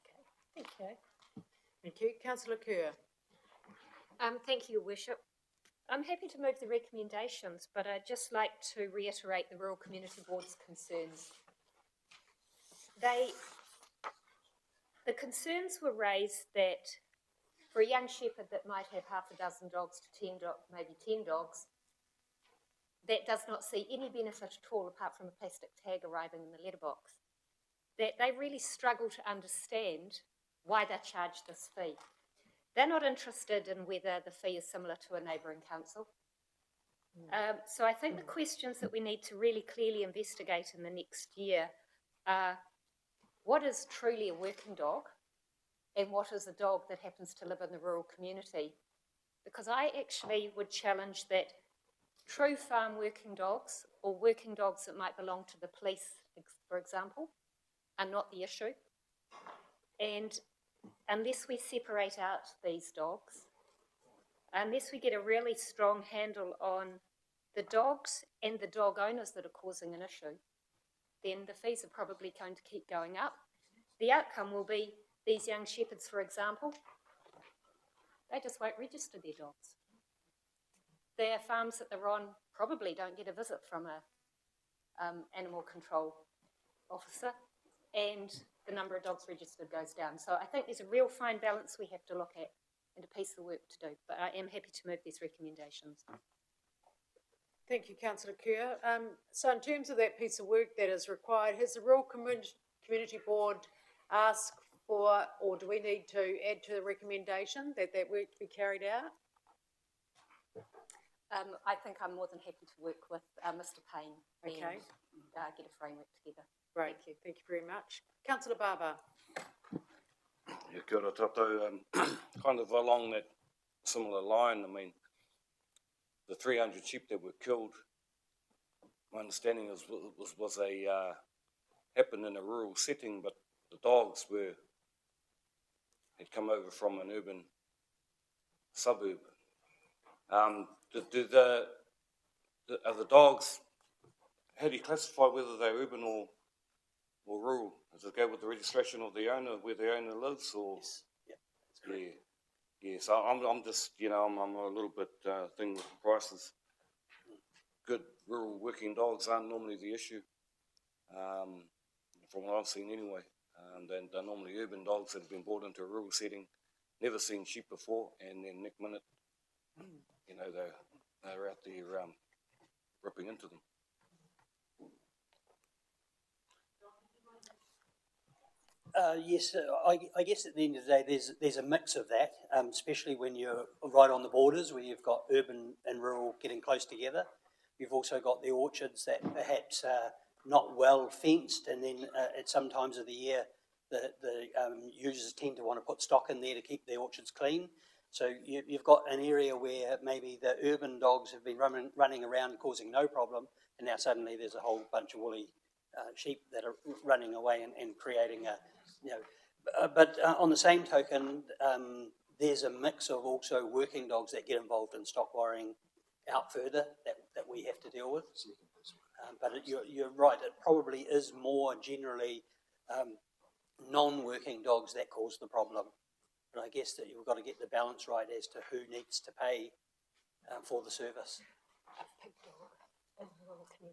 Okay, thank you. Thank you. Councillor Kerr. Thank you, Your Worship. I'm happy to move the recommendations, but I'd just like to reiterate the Rural Community Board's concerns. The concerns were raised that for a young shepherd that might have half a dozen dogs to 10 dogs, maybe 10 dogs, that does not see any benefit at all apart from a plastic tag arriving in the letterbox, that they really struggle to understand why they're charged this fee. They're not interested in whether the fee is similar to a neighbouring council. So I think the questions that we need to really clearly investigate in the next year are, what is truly a working dog? and what is a dog that happens to live in the rural community. Because I actually would challenge that true farm working dogs, or working dogs that might belong to the police, for example, are not the issue. And unless we separate out these dogs, unless we get a really strong handle on the dogs and the dog owners that are causing an issue, then the fees are probably going to keep going up. The outcome will be these young shepherds, for example, they just won't register their dogs. Their farms that they're on probably don't get a visit from a animal control officer, and the number of dogs registered goes down. So I think there's a real fine balance we have to look at and a piece of work to do, but I am happy to move these recommendations. Thank you, Councillor Kerr. So in terms of that piece of work that is required, has the Rural Community Board asked for, or do we need to add to the recommendation that that work be carried out? I think I'm more than happy to work with Mr. Payne Okay. and get a framework together. Great, thank you very much. Councillor Barber. Yeah, kia ora tātou. Kind of along that similar line, I mean, the 300 sheep that were killed, my understanding was happened in a rural setting, but the dogs had come over from an urban suburb. Are the dogs, how do you classify whether they're urban or rural? Does it go with the registration of the owner, where the owner lives, or? Yes. Yeah, that's correct. Yeah. So I'm just, I'm a little bit thing with the prices. Good rural working dogs aren't normally the issue, from what I've seen anyway. They're normally urban dogs that have been brought into a rural setting, never seen sheep before, and then next minute, they're out there ripping into them. Yes, I guess at the end of the day, there's a mix of that, especially when you're right on the borders, where you've got urban and rural getting close together. You've also got the orchards that perhaps are not well fenced, and then at some times of the year, the users tend to want to put stock in there to keep their orchards clean. So you've got an area where maybe the urban dogs have been running around causing no problem, and now suddenly there's a whole bunch of woolly sheep that are running away and creating but on the same token, there's a mix of also working dogs that get involved in stock worrying out further that we have to deal with. But you're right, it probably is more generally non-working dogs that cause the problem. But I guess that you've got to get the balance right as to who needs to pay for the service.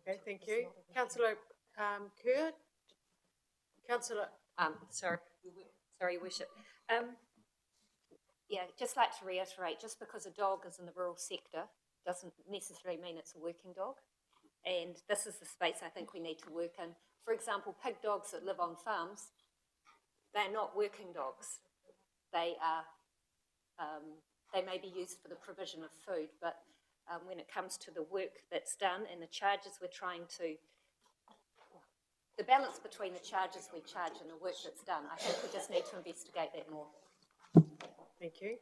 Okay, thank you. Councillor Kerr? Councillor... Sorry, Your Worship. Just like to reiterate, just because a dog is in the rural sector doesn't necessarily mean it's a working dog. And this is the space I think we need to work in. For example, pig dogs that live on farms, they're not working dogs. They are, they may be used for the provision of food, but when it comes to the work that's done and the charges we're trying to, the balance between the charges we charge and the work that's done, I think we just need to investigate that more. Thank you.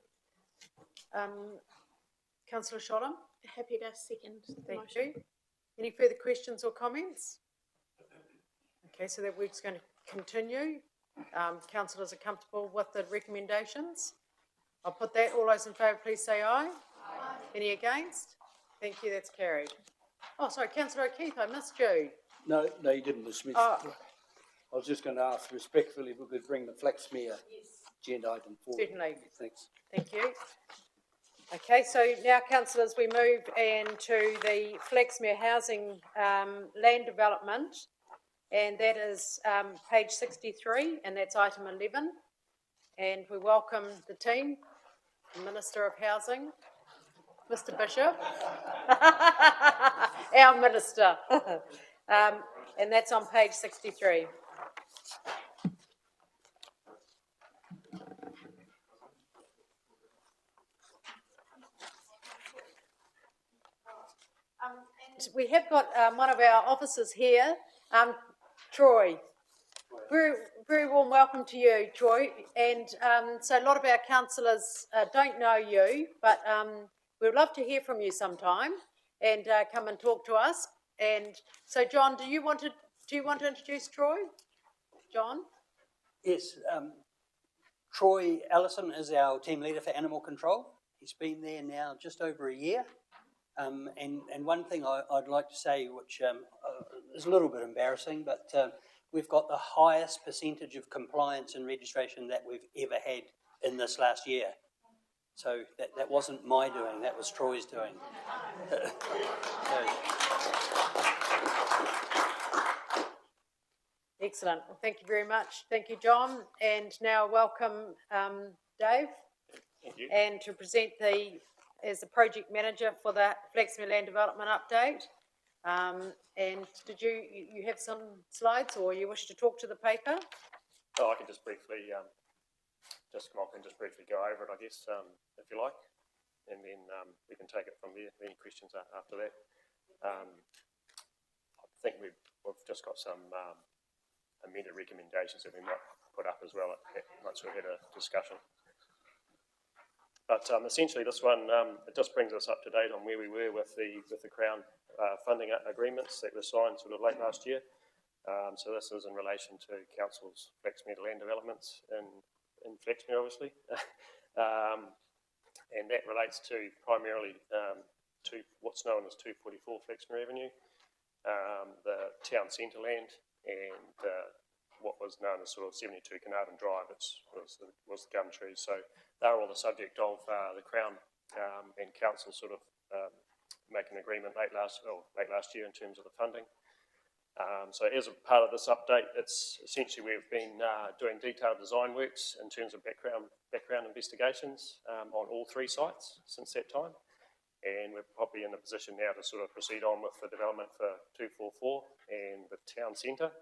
Councillor Sholham? Happy to second the Thank motion. you. Any further questions or comments? Okay, so that work's going to continue. Councillors are comfortable with the recommendations? I'll put that. All those in favour, please say aye. Aye. Any against? Thank you, that's carried. Oh, sorry, Councillor O'Keefe, I missed you. No, you didn't miss me. I was just going to ask respectfully if we could bring the Flexmir agenda item forward. Certainly. Thanks. Thank you. Okay, so now, councillors, we move into the Flexmir housing land development, and that is page 63, and that's item 11. And we welcome the team, the Minister of Housing, Mr. Bishop, our Minister, and that's on page 63. We have got one of our officers here, Troy. Very warm welcome to you, Troy. And so a lot of our councillors don't know you, but we'd love to hear from you sometime and come and talk to us. And so, John, do you want to introduce Troy? John? Yes, Troy Allison is our team leader for animal control. He's been there now just over a year. And one thing I'd like to say, which is a little bit embarrassing, but we've got the highest percentage of compliance and registration that we've ever had in this last year. So that wasn't my doing, that was Troy's doing. Excellent. Well, thank you very much. Thank you, John. And now welcome Dave. Thank you. And to present as the project manager for the Flexmir Land Development Update. And did you have some slides, or you wish to talk to the paper? Oh, I can just briefly just come up and just briefly go over it, I guess, if you like, and then we can take it from there. Any questions after that? I think we've just got some amended recommendations that we might put up as well once we've had a discussion. But essentially, this one it just brings us up to date on where we were with the Crown funding agreements that were signed sort of late last year. So this is in relation to Council's Flexmir land developments in Flexmir, obviously, and that relates to primarily to what's known as 244 Flexmir Avenue, the town centre land, and what was known as sort of 72 Carnarvon Drive, which was the gum trees. So they're all the subject of the Crown and Council sort of make an agreement late last year in terms of the funding. So as a part of this update, it's essentially we've been doing detailed design works in terms of background investigations on all three sites since that time. And we're probably in a position now to sort of proceed on with the development for 244 and the town centre.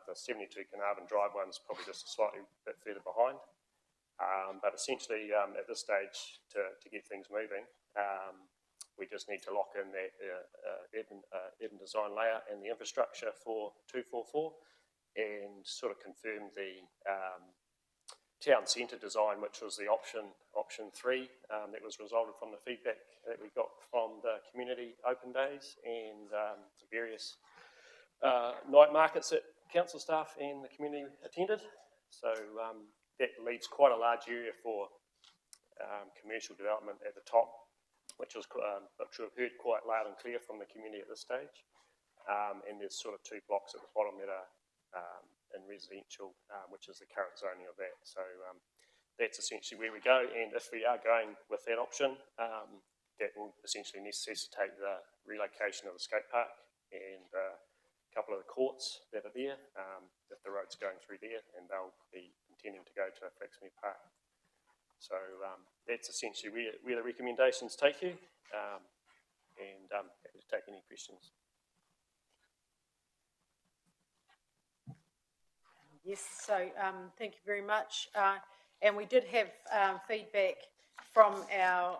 The 72 Carnarvon Drive one's probably just a slightly bit further behind. But essentially at this stage to get things moving, we just need to lock in that urban design layout and the infrastructure for 244 and sort of confirm the town centre design, which was the option 3 that was resulted from the feedback that we got from the community open days and the various night markets that council staff and the community attended. So that leaves quite a large area for commercial development at the top, which we've heard quite loud and clear from the community at this stage. And there's sort of 2 blocks at the bottom that are in residential, which is the current zoning of that. So that's essentially where we go. And if we are going with that option, that will essentially necessitate the relocation of the skate park and a couple of the courts that are there, if the road's going through there, and they'll be intending to go to Flexmir Park. So that's essentially where the recommendations take you, and happy to take any questions. Yes, so thank you very much. And we did have feedback from our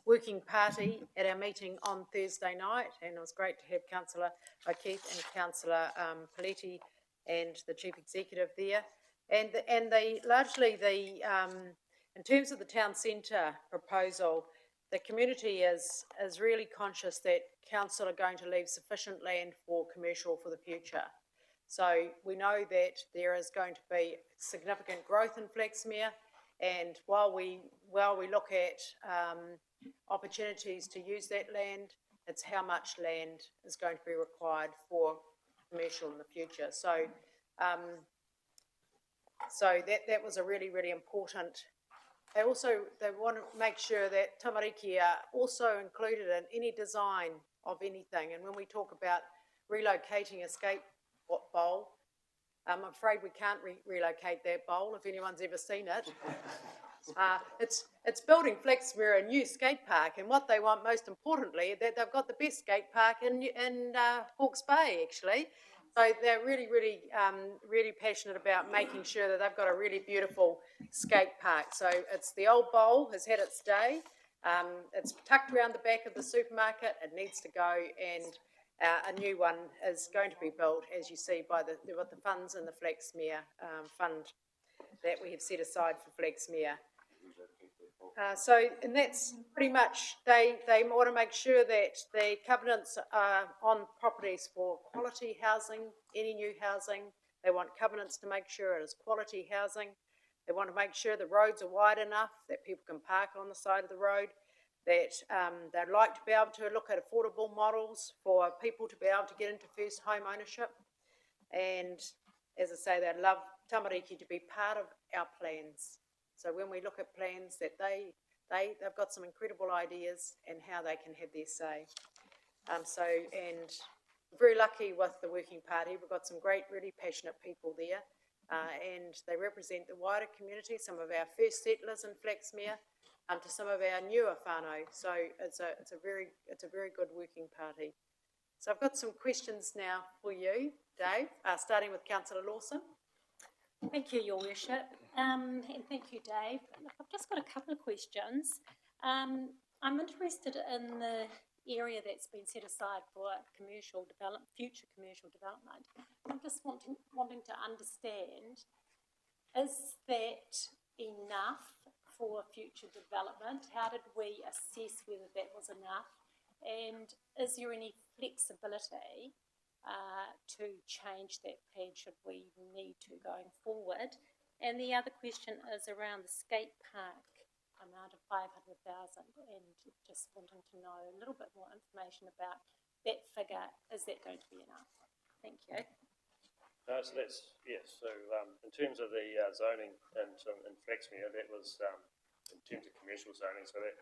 working party at our meeting on Thursday night, and it was great to have Councillor O'Keefe and Councillor Paletti and the Chief Executive there. And largely in terms of the town centre proposal, the community is really conscious that council are going to leave sufficient land for commercial for the future. So we know that there is going to be significant growth in Flexmir, and while we look at opportunities to use that land, it's how much land is going to be required for commercial in the future. So that was a really, really important. They want to make sure that tamariki are also included in any design of anything. And when we talk about relocating a skate bowl, I'm afraid we can't relocate that bowl if anyone's ever seen it. It's building Flexmir a new skate park, and what they want most importantly, that they've got the best skate park in Hawke's Bay actually. So they're really, really, really passionate about making sure that they've got a really beautiful skate park. So it's the old bowl has had its day. It's tucked around the back of the supermarket. It needs to go, and A new one is going to be built, as you see by the funds in the Flexmir fund that we have set aside for Flexmir. And that's pretty much, they want to make sure that the covenants are on properties for quality housing, any new housing. They want covenants to make sure it is quality housing. They want to make sure the roads are wide enough that people can park on the side of the road, that they'd like to be able to look at affordable models for people to be able to get into first home ownership. And as I say, they'd love tamariki to be part of our plans. So when we look at plans, that they've got some incredible ideas and how they can have their say. And very lucky with the working party. We've got some great, really passionate people there, and they represent the wider community. Some of our first settlers in Flexmir, to some of our newer whānau. So it's a very good working party. So I've got some questions now for you, Dave. Starting with Councillor Lawson. Thank you, Your Worship, and thank you, Dave. Look, I've just got a couple of questions. I'm interested in the area that's been set aside for future commercial development. I'm just wanting to understand, is that enough for future development? How did we assess whether that was enough? And is there any flexibility to change that plan should we need to going forward? And the other question is around the skate park amount of 500,000, and just wanting to know a little bit more information about that figure. Is that going to be enough? Thank you. So that's, yes, so in terms of the zoning in Flexmir, that was in terms of commercial zoning, so that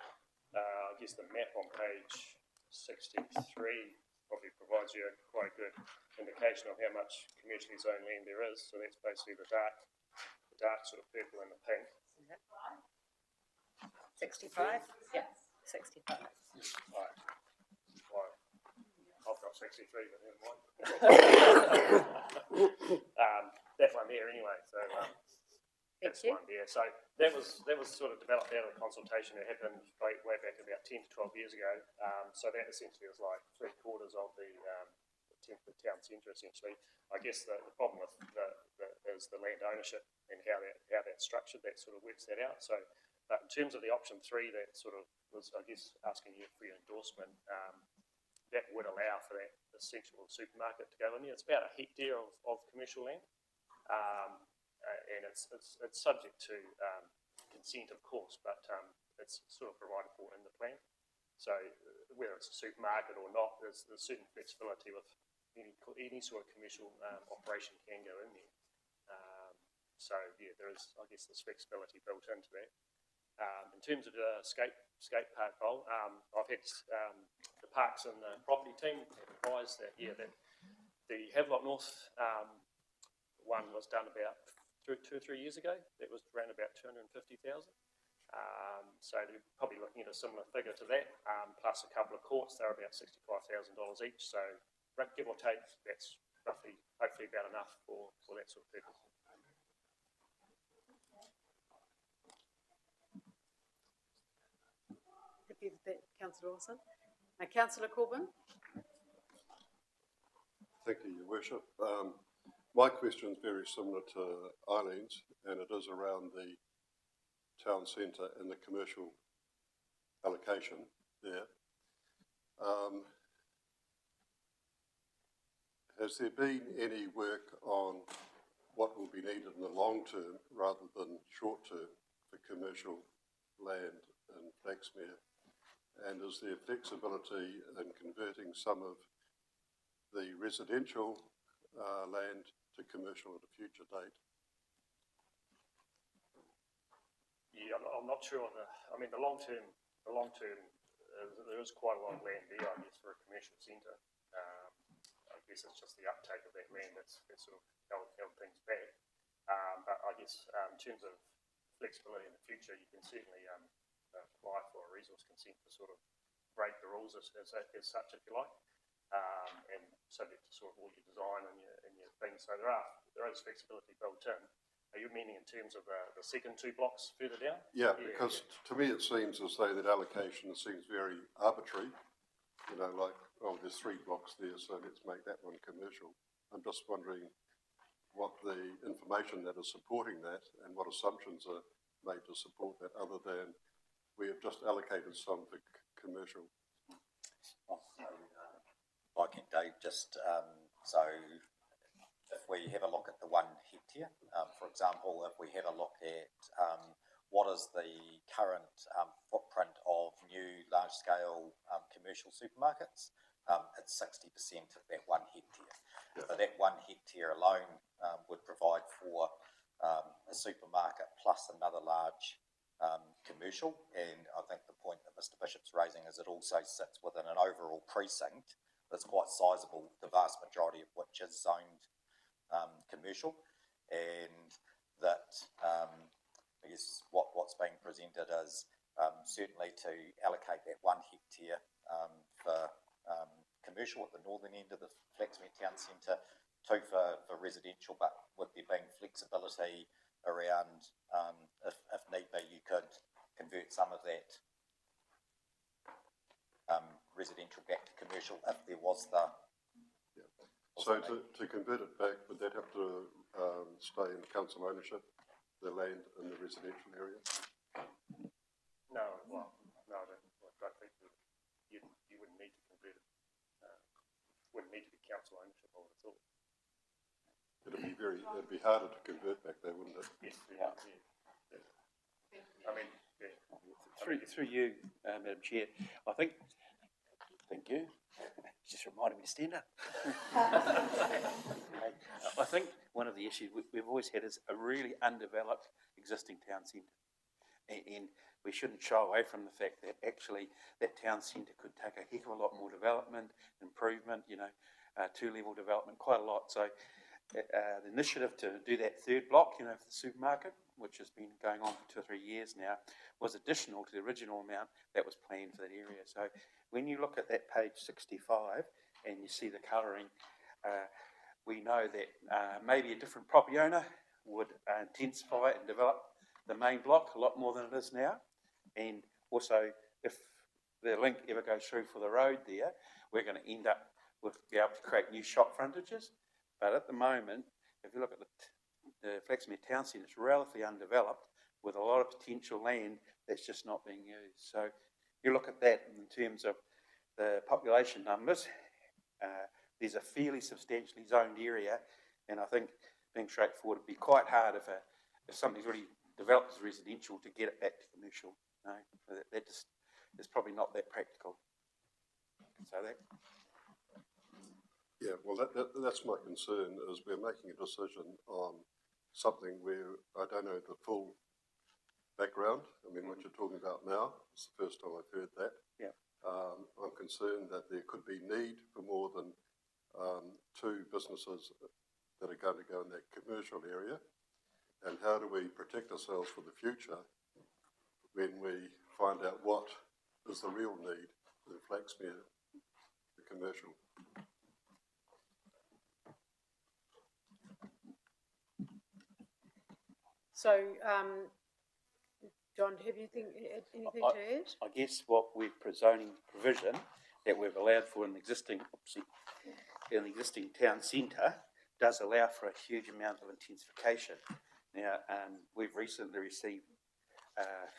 I guess the map on page 63 probably provides you quite a good indication of how much commercially zoned land there is. So that's basically the dark sort of purple and the pink. 65? Yeah, 65. Right. I've got 63, but never mind. That one there anyway, so that's one there. So that was sort of developed out of a consultation that happened way back about 10 to 12 years ago. So that essentially was like 3/4 of the town centre essentially. I guess the problem with is the land ownership and how that's structured. That sort of works that out. So, but in terms of the option 3, that sort of was, I guess, asking you for your endorsement. That would allow for that essential supermarket to go in there. It's about a hectare of commercial land, and it's subject to consent, of course, but it's sort of provided for in the plan. So whether it's a supermarket or not, there's certain flexibility with any sort of commercial operation can go in there. So yeah, there is, I guess, this flexibility built into that. In terms of the skate park goal, I've had the parks and the property team advised that that the Havelock North one was done about 2 or 3 years ago. That was around about 250,000. So they're probably looking at a similar figure to that, plus a couple of courts. They're about $65,000 each. So give or take, that's roughly, hopefully, about enough for that sort of purpose. Happy with that, Councillor Lawson. Councillor Corbyn. Thank you, Your Worship. My question is very similar to Eileen's, and it is around the town centre and the commercial allocation there. Has there been any work on what will be needed in the long term rather than short term for commercial land in Flexmir? And is there flexibility in converting some of the residential land to commercial at a future date? Yeah, I'm not sure. The long term, there is quite a lot of land there, I guess, for a commercial centre. I guess it's just the uptake of that land that's sort of held things back. But I guess in terms of flexibility in the future, you can certainly apply for a resource consent to sort of break the rules as such, if you like, and subject to sort of all your design and your things. So there is flexibility built in. Are you meaning in terms of the second 2 blocks further down? Yeah, because to me it seems as though that allocation seems very arbitrary. You know, like oh, there's 3 blocks there, so let's make that one commercial. I'm just wondering what the information that is supporting that and what assumptions are made to support that, other than we have just allocated some for commercial. I can, Dave, just, so if we have a look at the 1 hectare, for example, if we have a look at what is the current footprint of new large-scale commercial supermarkets, it's 60% of that 1 hectare. So that 1 hectare alone would provide for a supermarket plus another large commercial, and I think the point that Mr Bishop's raising is it also sits within an overall precinct that's quite sizable, the vast majority of which is zoned commercial, and that I guess what's being presented is certainly to allocate that 1 hectare for commercial at the northern end of the Flexmir Town Centre, 2 for residential, but with there being flexibility around if need be you could convert some of that residential back to commercial if there was the... Yeah. So to convert it back, would that have to stay in council ownership, the land in the residential area? No, well, no, I don't think you wouldn't need to convert it. Wouldn't need to be council ownership, I would have thought. It'd be harder to convert back there, wouldn't it? Yes, yeah. I mean, yeah. Through you, Madam Chair, I think, thank you, just reminded me to stand up. I think one of the issues we've always had is a really undeveloped existing town centre. And we shouldn't shy away from the fact that actually that town centre could take a heck of a lot more development, improvement, 2-level development, quite a lot. So the initiative to do that 3rd block, for the supermarket, which has been going on for 2 or 3 years now, was additional to the original amount that was planned for that area. So when you look at that page 65 and you see the colouring, we know that maybe a different property owner would intensify and develop the main block a lot more than it is now. And also, if the link ever goes through for the road there, we're going to end up with be able to create new shop frontages. But at the moment, if you look at the Flexmir Town Centre, it's relatively undeveloped with a lot of potential land that's just not being used. So you look at that in terms of the population numbers, there's a fairly substantially zoned area, and I think being straightforward, it'd be quite hard if something's already developed as residential to get it back to commercial. No, that just is probably not that practical. So that. Yeah, well, that's my concern, is we're making a decision on something where I don't know the full background. I mean, what you're talking about now, it's the first time I've heard that. Yeah. I'm concerned that there could be need for more than 2 businesses that are going to go in that commercial area. And how do we protect ourselves for the future when we find out what is the real need in Flexmir, the commercial? So, John, have you anything to add? I guess what we're zoning provision that we've allowed for in the existing town centre does allow for a huge amount of intensification. Now, we've recently received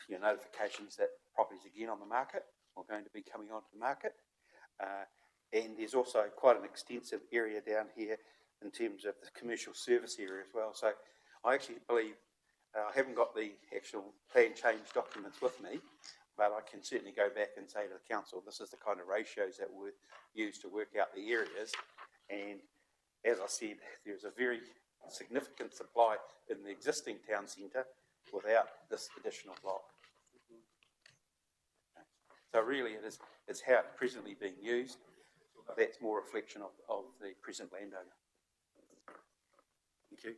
notifications that properties again on the market are going to be coming onto the market. And there's also quite an extensive area down here in terms of the commercial service area as well. So I actually believe, I haven't got the actual plan change documents with me, but I can certainly go back and say to the council, this is the kind of ratios that were used to work out the areas. And as I said, there's a very significant supply in the existing town centre without this additional block. So really it's how it's presently being used. That's more reflection of the present landowner. Thank you.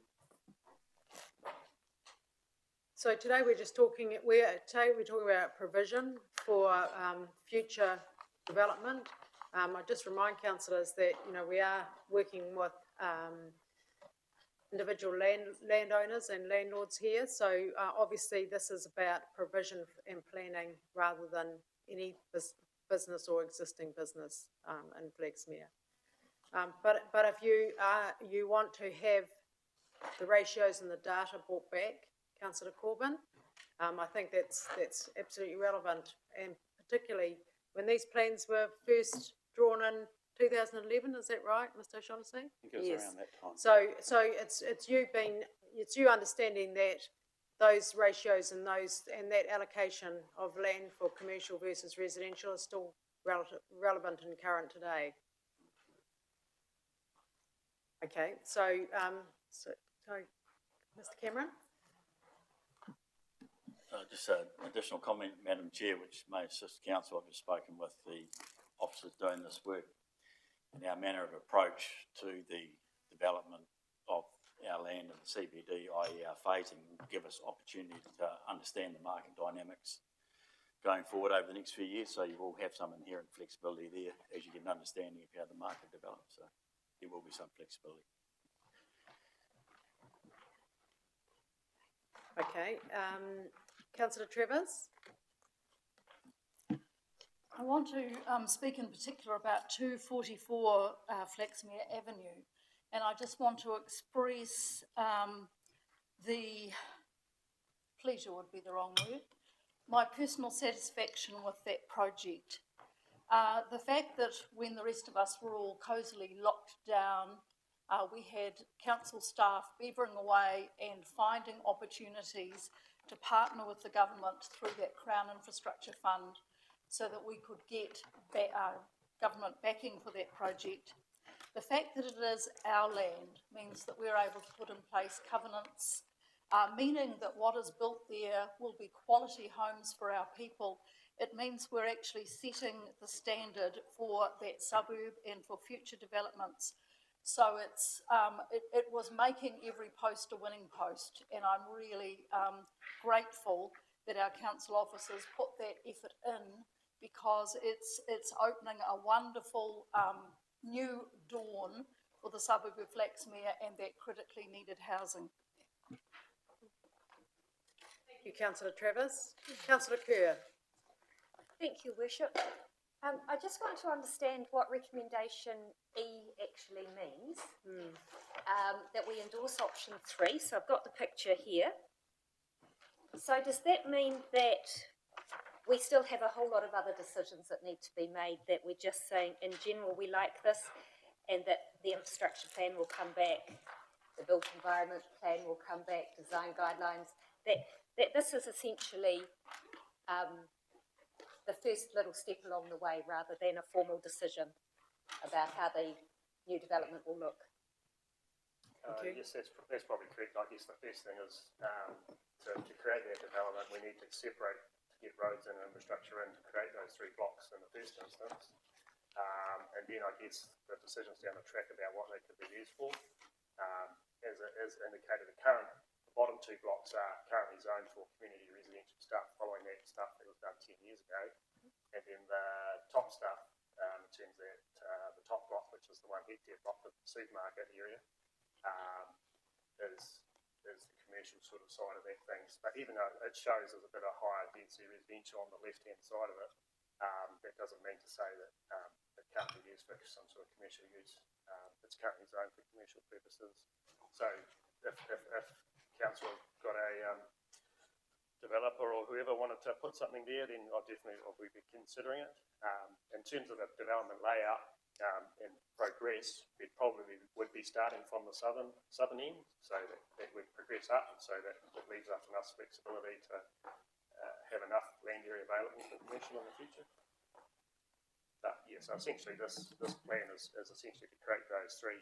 So today we're talking about provision for future development. I just remind councillors that we are working with individual landowners and landlords here. So obviously this is about provision and planning rather than any business or existing business in Flexmir. But if you want to have the ratios and the data brought back, Councillor Corbyn, I think that's absolutely relevant, and particularly when these plans were first drawn in 2011. Is that right, Mr. O'Shaughnessy? I think it was around that time. So it's you understanding that those ratios and that allocation of land for commercial versus residential is still relevant and current today. Okay, so Mr. Cameron. Just an additional comment, Madam Chair, which may assist council. I've just spoken with the officers doing this work, and our manner of approach to the development of our land in the CBD, i.e. our phasing, will give us opportunity to understand the market dynamics going forward over the next few years. So you will have some inherent flexibility there as you get an understanding of how the market develops. So there will be some flexibility. Okay, Councillor Trevors. I want to speak in particular about 244 Flexmir Avenue, and I just want to express the pleasure would be the wrong word, my personal satisfaction with that project. The fact that when the rest of us were all cosily locked down, we had council staff beavering away and finding opportunities to partner with the government through that Crown Infrastructure Fund so that we could get government backing for that project. The fact that it is our land means that we're able to put in place covenants, meaning that what is built there will be quality homes for our people. It means we're actually setting the standard for that suburb and for future developments. So it was making every post a winning post, and I'm really grateful that our council officers put that effort in, because it's opening a wonderful new dawn for the suburb of Flexmir and that critically needed housing. Thank you, Councillor Travers. Councillor Kerr. Thank you, Worship. I just want to understand what recommendation E actually means, that we endorse option 3. So I've got the picture here. So does that mean that we still have a whole lot of other decisions that need to be made, that we're just saying in general we like this, and that the infrastructure plan will come back, the built environment plan will come back, design guidelines, that this is essentially the first little step along the way rather than a formal decision about how the new development will look? Yes, that's probably correct. I guess the first thing is to create that development, we need to separate, to get roads and infrastructure in, to create those 3 blocks in the first instance. And then I guess the decisions down the track about what they could be used for. As indicated, the bottom 2 blocks are currently zoned for community residential stuff, following that stuff that was done 10 years ago. And then the top stuff, in terms of the top block, which is the 1 hectare block of the supermarket area, is the commercial sort of side of that things. But even though it shows as a bit of higher density residential on the left-hand side of it, that doesn't mean to say that it can't be used for some sort of commercial use. It's currently zoned for commercial purposes. So if council got a developer or whoever wanted to put something there, then I'll be considering it. In terms of the development layout and progress, it probably would be starting from the southern end, so that would progress up, so that it leaves us enough flexibility to have enough land area available for commercial in the future. But yeah, so essentially this plan is essentially to create those 3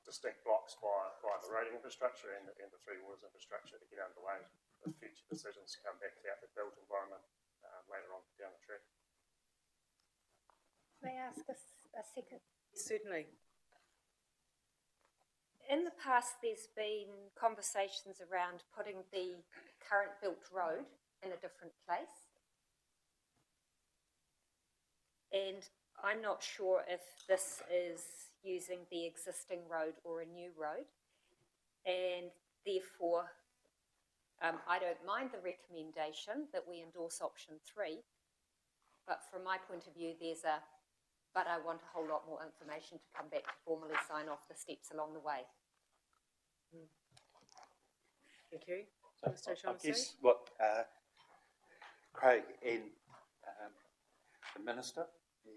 distinct blocks via the roading infrastructure and the 3 waters infrastructure to get underway, with future decisions to come back about the built environment later on down the track. May I ask a second? Certainly. In the past, there's been conversations around putting the current built road in a different place. And I'm not sure if this is using the existing road or a new road. And therefore, I don't mind the recommendation that we endorse option 3, But from my point of view, but I want a whole lot more information to come back to formally sign off the steps along the way. Thank you. So Mr. I O'Shaughnessy? guess what Craig and the Minister,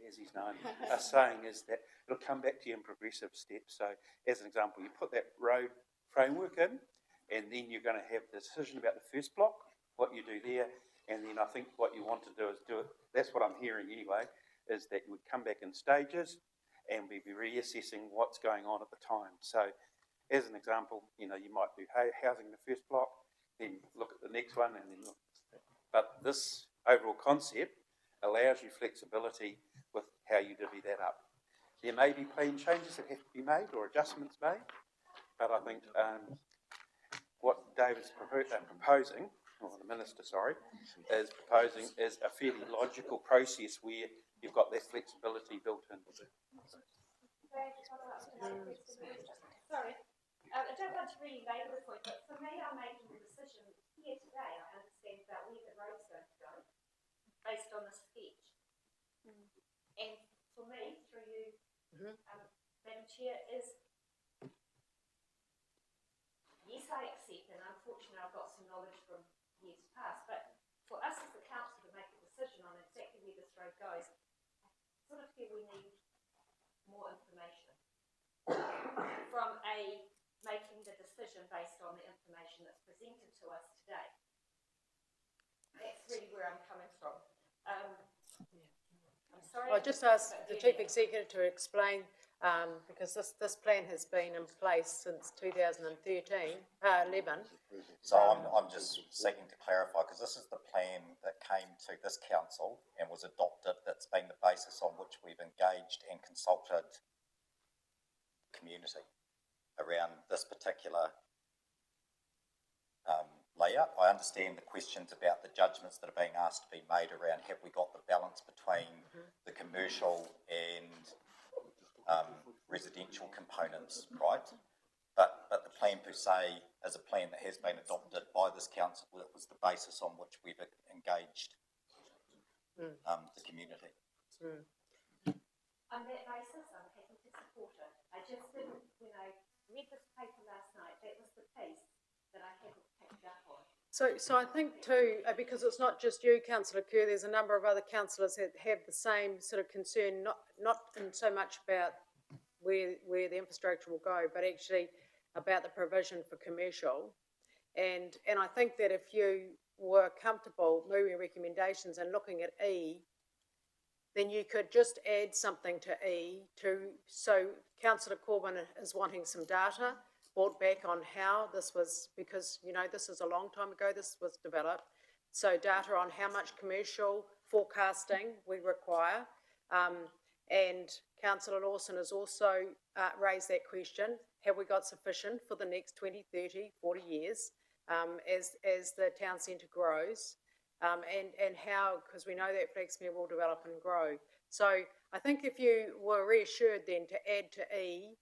as he's known, are saying is that it'll come back to you in progressive steps. So, as an example, you put that road framework in, and then you're going to have the decision about the first block, what you do there, and then I think what you want to do is do it. That's what I'm hearing anyway, is that you would come back in stages, and we'd be reassessing what's going on at the time. So, as an example, you might do housing the first block, then look at the next one, and then look. But this overall concept allows you flexibility with how you divvy that up. There may be plan changes that have to be made or adjustments made, but I think what David's proposing, or the Minister, sorry, is proposing is a fairly logical process where you've got that flexibility built in. Sorry, I don't want to really labour the point, but for me, I'm making a decision here today, I understand, about where the road's going to go, based on the sketch. And for me, through you, Madam Chair, is yes, I accept, and unfortunately I've got some knowledge from years past, but for us as the council to make a decision on exactly where this road goes, I sort of feel we need more information from making the decision based on the information that's presented to us today. That's really where I'm coming from. I'm sorry. I just asked the Chief Executive to explain, because this plan has been in place since 11. So I'm just seeking to clarify, because this is the plan that came to this council and was adopted, that's been the basis on which we've engaged and consulted community around this particular layout. I understand the questions about the judgments that are being asked to be made around have we got the balance between the commercial and residential components, right? But the plan per se is a plan that has been adopted by this council. That was the basis on which we've engaged the community. On that basis, I'm happy to support it. I just didn't, when I read this paper last night, that was the piece that I hadn't picked up on. So I think too, because it's not just you, Councillor Kerr, there's a number of other councillors that have the same sort of concern, not in so much about where the infrastructure will go, but actually about the provision for commercial. And I think that if you were comfortable moving recommendations and looking at E, then you could just add something to E so Councillor Corbyn is wanting some data brought back on how this was, because, this is a long time ago this was developed. So data on how much commercial forecasting we require. And Councillor Lawson has also raised that question, have we got sufficient for the next 20, 30, 40 years as the town centre grows? And how, because we know that Flexmir will develop and grow. So I think if you were reassured then to add to E,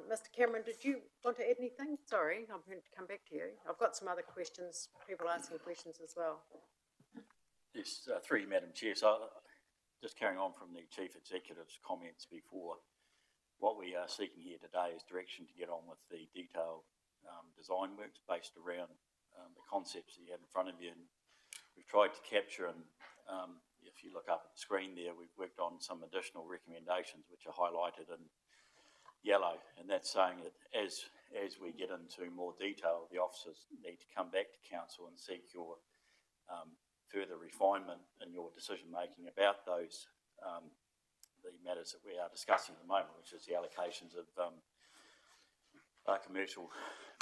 Mr. Cameron, did you want to add anything? Sorry, I'm going to come back to you. I've got some other questions, people asking questions as well. Yes, through you, Madam Chair. So just carrying on from the Chief Executive's comments before, what we are seeking here today is direction to get on with the detailed design works based around the concepts that you have in front of you. And we've tried to capture, and if you look up at the screen there, we've worked on some additional recommendations which are highlighted in yellow, and that's saying that as we get into more detail, the officers need to come back to council and seek your further refinement in your decision making about those the matters that we are discussing at the moment, which is the allocations of commercial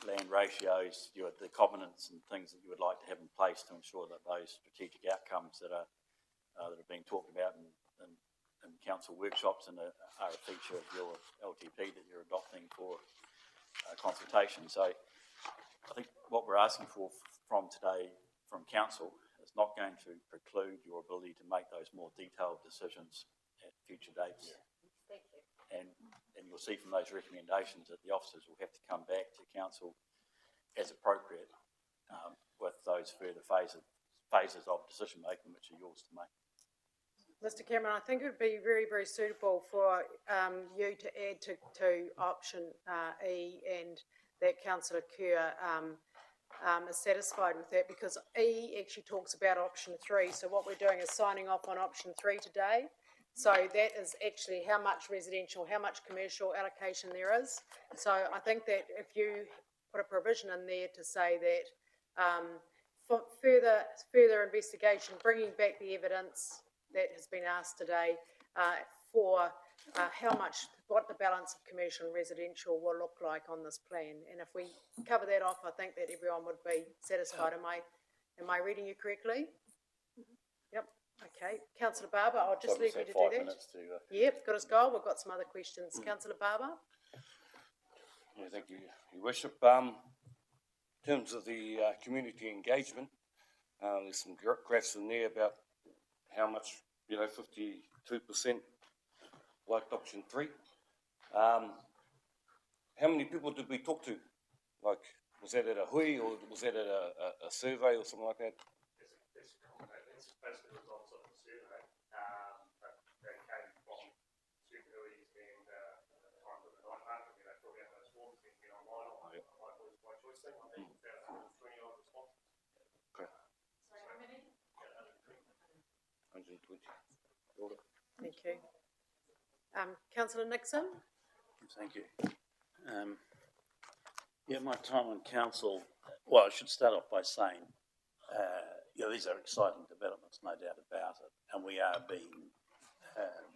land ratios, the covenants and things that you would like to have in place to ensure that those strategic outcomes that are being talked about in council workshops and are a feature of your LTP that you're adopting for consultation. So I think what we're asking for from today from council is not going to preclude your ability to make those more detailed decisions at future dates. Thank you. And you'll see from those recommendations that the officers will have to come back to council as appropriate with those further phases of decision making which are yours to make. Mr. Cameron, I think it would be very, very suitable for you to add to option E, and that Councillor Kerr is satisfied with that, because E actually talks about option 3. So what we're doing is signing off on option 3 today. So that is actually how much residential, how much commercial allocation there is. So I think that if you put a provision in there to say that for further investigation, bringing back the evidence that has been asked today for what the balance of commercial and residential will look like on this plan. And if we cover that off, I think that everyone would be satisfied. Am I reading you correctly? Yep. Okay. Councillor Barber, I'll just leave you to do that. Yep, got his goal. We've got some other questions. Councillor Barber? Yeah, thank you, Your Worship. In terms of the community engagement, there's some graphs in there about how much, 52% liked option 3. How many people did we talk to? Like, was that at a hui, or was that at a survey or something like that? That's basically the results of the survey. They came from Subcommittees and time of the night market, they filled out those forms and get online on my choice thing. I think about 20 odd responses. Okay. Sorry, how many? 120. Thank you. Councillor Nixon? Thank you. My time on council, well, I should start off by saying, these are exciting developments, no doubt about it, and we are being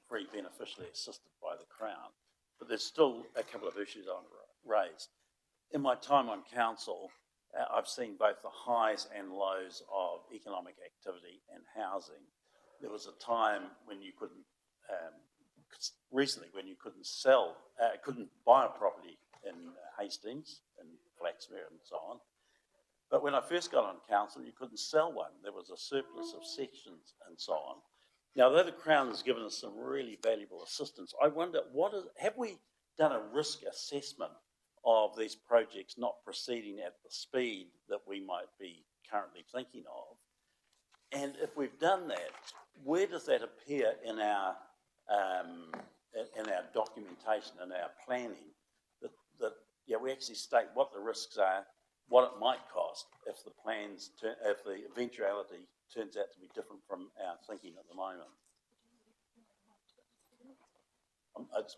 very beneficially assisted by the Crown, but there's still a couple of issues I want to raise. In my time on council, I've seen both the highs and lows of economic activity and housing. There was a time when you couldn't, recently, when you couldn't buy a property in Hastings and Flexmir and so on. But when I first got on council, you couldn't sell one. There was a surplus of sections and so on. Now, though the Crown has given us some really valuable assistance, I wonder, have we done a risk assessment of these projects not proceeding at the speed that we might be currently thinking of? And if we've done that, where does that appear in our documentation, in our planning, that we actually state what the risks are, what it might cost if the if the eventuality turns out to be different from our thinking at the moment? It's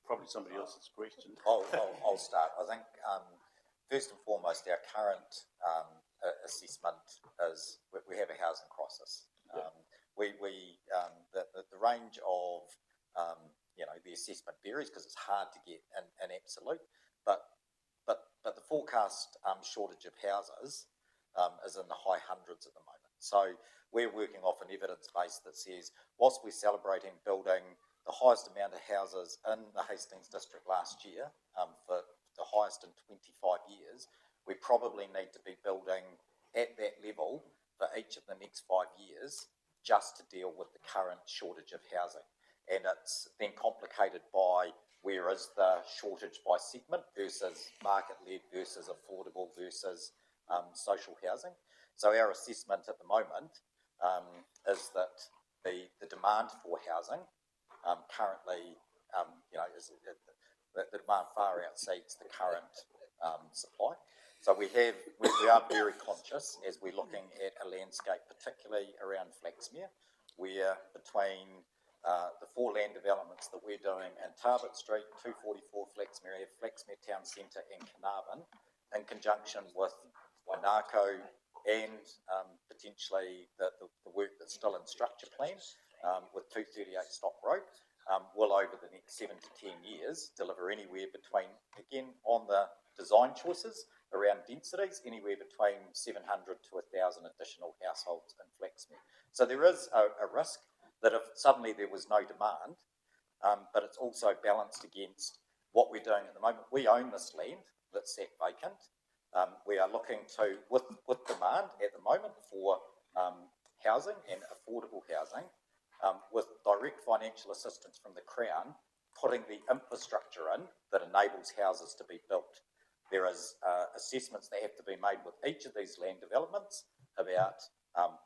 probably somebody else's question. I'll start. I think first and foremost, our current assessment is we have a housing crisis. The range of the assessment varies because it's hard to get an absolute, but the forecast shortage of houses is in the high hundreds at the moment. So we're working off an evidence base that says, whilst we're celebrating building the highest amount of houses in the Hastings district last year, for the highest in 25 years, we probably need to be building at that level for each of the next 5 years just to deal with the current shortage of housing. And it's then complicated by where is the shortage by segment versus market-led versus affordable versus social housing. So our assessment at the moment is that the demand for housing currently, the demand far exceeds the current supply. So we are very conscious as we're looking at a landscape, particularly around Flexmir, where between the 4 land developments that we're doing in Tarbert Street, 244 Flexmir Ave, Flexmir Town Centre and Carnarvon, in conjunction with Wainako and potentially the work that's still in structure plan with 238 Stock Road, will over the next 7 to 10 years deliver anywhere between, again, on the design choices around densities, anywhere between 700 to 1,000 additional households in Flexmir. So there is a risk that if suddenly there was no demand, but it's also balanced against what we're doing at the moment. We own this land that's sat vacant. We are looking to, with demand at the moment for housing and affordable housing, with direct financial assistance from the Crown, putting the infrastructure in that enables houses to be built. There is assessments that have to be made with each of these land developments about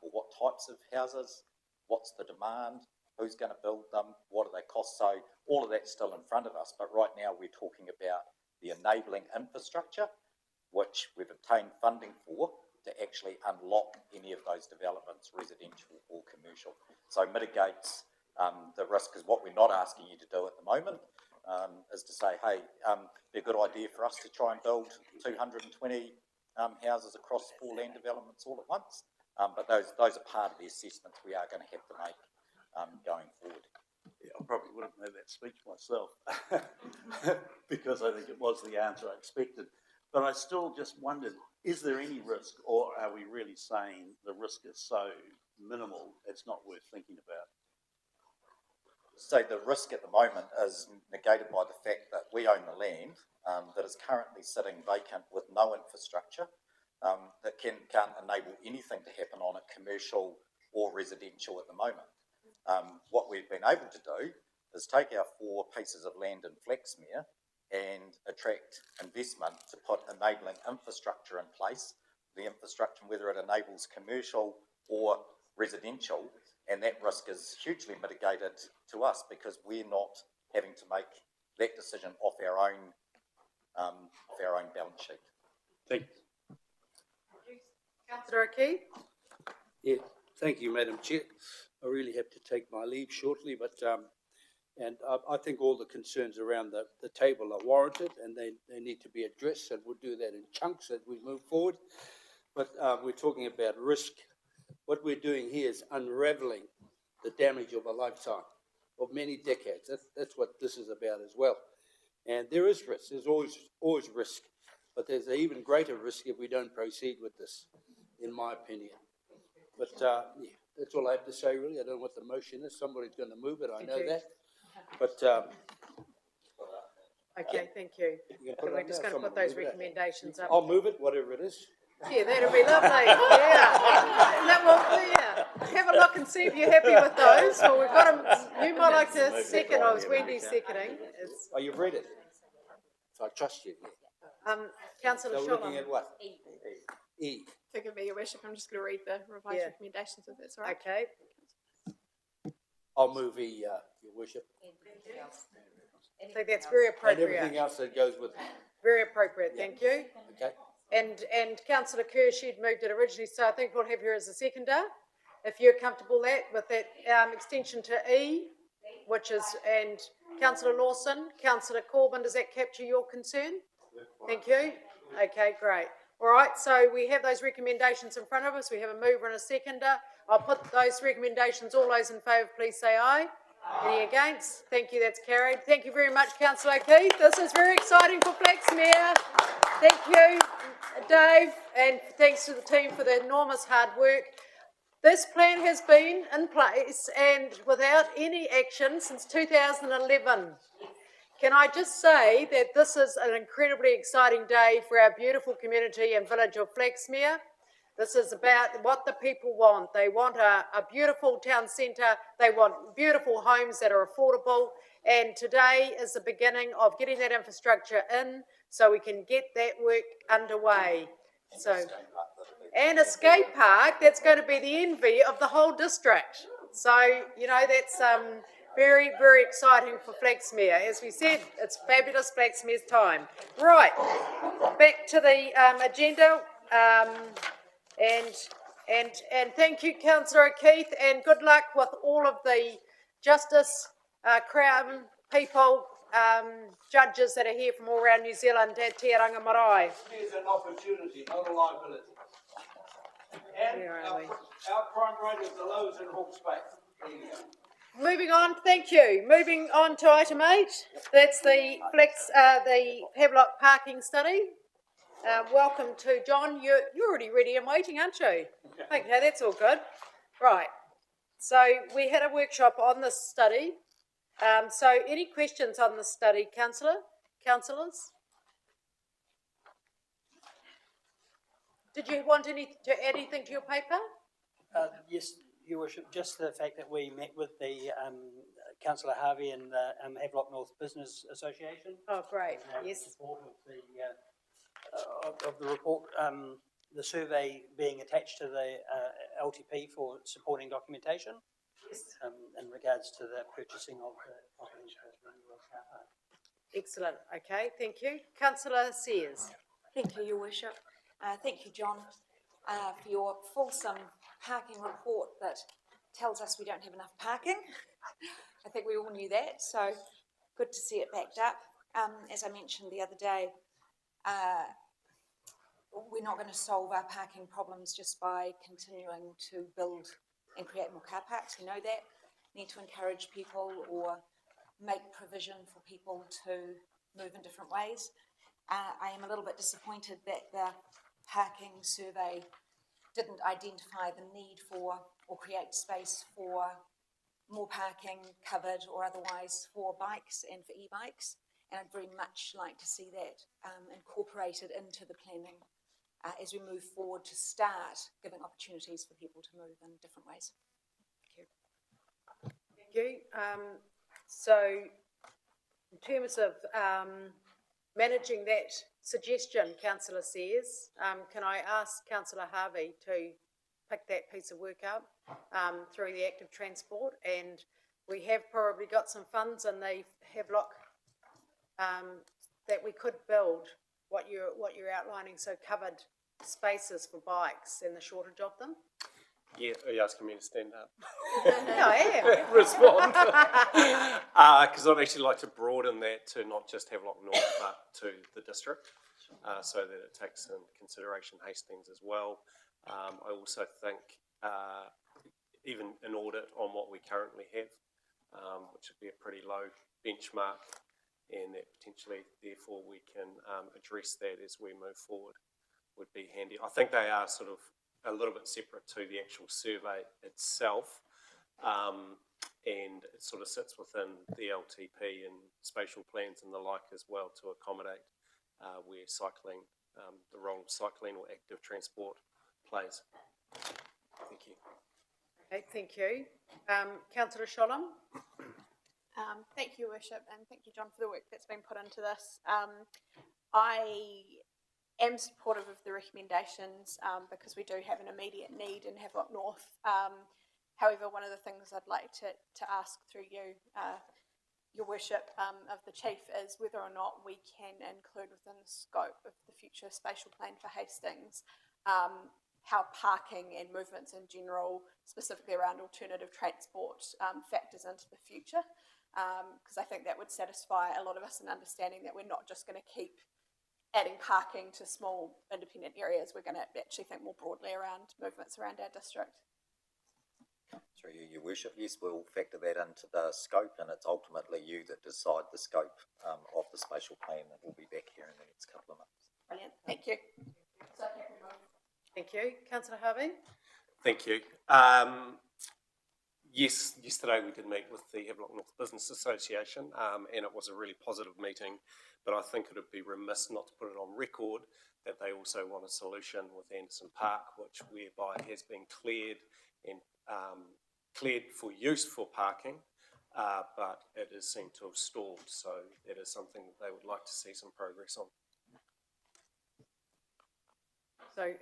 what types of houses, what's the demand, who's going to build them, what do they cost. So all of that's still in front of us, but right now we're talking about the enabling infrastructure, which we've obtained funding for, to actually unlock any of those developments, residential or commercial. So mitigates the risk, because what we're not asking you to do at the moment is to say, hey, it'd be a good idea for us to try and build 220 houses across 4 land developments all at once. But those are part of the assessments we are going to have to make going forward. Yeah, I probably would have made that speech myself because I think it was the answer I expected. But I still just wondered, is there any risk, or are we really saying the risk is so minimal it's not worth thinking about? So the risk at the moment is negated by the fact that we own the land that is currently sitting vacant with no infrastructure that can't enable anything to happen on it, commercial or residential at the moment. What we've been able to do is take our 4 pieces of land in Flexmir and attract investment to put enabling infrastructure in place, the infrastructure, whether it enables commercial or residential, and that risk is hugely mitigated to us because we're not having to make that decision off our own balance sheet. Thank you. Councillor O'Keefe? Yeah, thank you, Madam Chair. I really have to take my leave shortly, but I think all the concerns around the table are warranted and they need to be addressed, and we'll do that in chunks as we move forward. But we're talking about risk. What we're doing here is unravelling the damage of a lifetime, of many decades. That's what this is about as well. And there is risk. There's always risk. But there's an even greater risk if we don't proceed with this, in my opinion. But, yeah, that's all I have to say, really. I don't know what the motion is. Somebody's going to move it. I know that. But... okay, thank you. So we're just going to put those recommendations up. I'll move it, whatever it is. Yeah, that'll be lovely. Yeah. That will, yeah. Have a look and see if you're happy with those. Well, we've got them. You might like to second. I was Wendy's seconding. Oh, you've read it. So I trust you. Councillor So we're looking at what? E. Forgive me, Your Worship, I'm just going to read the revised recommendations if that's all right. Okay. I'll move E, Your Worship. I think that's very appropriate. And everything else that goes with it. Very appropriate, thank you. Okay. And Councillor Kerr, she'd moved it originally, so I think we'll have her as a seconder. If you're comfortable with that extension to E, which is, and Councillor Lawson, Councillor Corbyn, does that capture your concern? Thank you. Okay, great. All right, so we have those recommendations in front of us. We have a mover and a seconder. I'll put those recommendations. All those in favour, please say aye. Any against? Thank you, that's carried. Thank you very much, Councillor O'Keefe. This is very exciting for Flexmir. Thank you, Dave, and thanks to the team for the enormous hard work. This plan has been in place and without any action since 2011. Can I just say that this is an incredibly exciting day for our beautiful community and village of Flexmir. This is about what the people want. They want a beautiful town centre. They want beautiful homes that are affordable. And today is the beginning of getting that infrastructure in so we can get that work underway. And a skate park that's going to be the envy of the whole district. So, you know, that's very, very exciting for Flexmir. As we said, it's fabulous Flexmir's time. Right, back to the agenda. And thank you, Councillor O'Keefe, and good luck with all of the Justice, Crown people, judges that are here from all around New Zealand at Te Aranga Marae. Here's an opportunity, not a liability. And our crime rate is the lowest in Hawke's Bay. There you go. Moving on, thank you. Moving on to item 8. That's the the Havelock parking study. Welcome to John. You're already ready and waiting, aren't you? Okay, that's all good. Right. So we had a workshop on this study. So any questions on the study, councillors? Did you want to add anything to your paper? Yes, Your Worship, just the fact that we met with the Councillor Harvey and the Havelock North Business Association. Oh, great, yes. Support of the report, the survey being attached to the LTP for supporting documentation. in regards to the purchasing of the car park. Excellent. Okay, thank you. Councillor Sears. Thank you, Your Worship. Thank you, John, for your fulsome parking report that tells us we don't have enough parking. I think we all knew that, so good to see it backed up. As I mentioned the other day, we're not going to solve our parking problems just by continuing to build and create more car parks. We know that. We need to encourage people or make provision for people to move in different ways. I am a little bit disappointed that the parking survey didn't identify the need for or create space for more parking covered or otherwise for bikes and for e-bikes. And I'd very much like to see that incorporated into the planning as we move forward to start giving opportunities for people to move in different ways. Thank you. Thank you. So in terms of managing that suggestion, Councillor Sears, can I ask Councillor Harvey to pick that piece of work up through the active transport? And we have probably got some funds in the Havelock that we could build what you're outlining, so covered spaces for bikes and the shortage of them. Yeah, are you asking me to stand up? No, I am. Respond. Because I'd actually like to broaden that to not just Havelock North, but to the district, so that it takes in consideration Hastings as well. I also think even an audit on what we currently have, which would be a pretty low benchmark, and that potentially, therefore, we can address that as we move forward, would be handy. I think they are sort of a little bit separate to the actual survey itself, and it sort of sits within the LTP and spatial plans and the like as well to accommodate where cycling, the role of cycling or active transport plays. Thank you. Okay, thank you. Councillor Sholem. Thank you, Worship, and thank you, John, for the work that's been put into this. I am supportive of the recommendations because we do have an immediate need in Havelock North. However, one of the things I'd like to ask through you, Your Worship, of the Chief is whether or not we can include within the scope of the future spatial plan for Hastings how parking and movements in general, specifically around alternative transport, factors into the future. Because I think that would satisfy a lot of us in understanding that we're not just going to keep adding parking to small independent areas. We're going to actually think more broadly around movements around our district. Through you, Your Worship, yes, we'll factor that into the scope, and it's ultimately you that decide the scope of the spatial plan that will be back here in the next couple of months. Brilliant, thank you. Thank you. Councillor Harvey. Thank you. Yes, yesterday we did meet with the Havelock North Business Association, and it was a really positive meeting, but I think it would be remiss not to put it on record that they also want a solution with Anderson Park, which whereby it has been cleared and cleared for use for parking, but it is seemed to have stalled, so that is something that they would like to see some progress on. So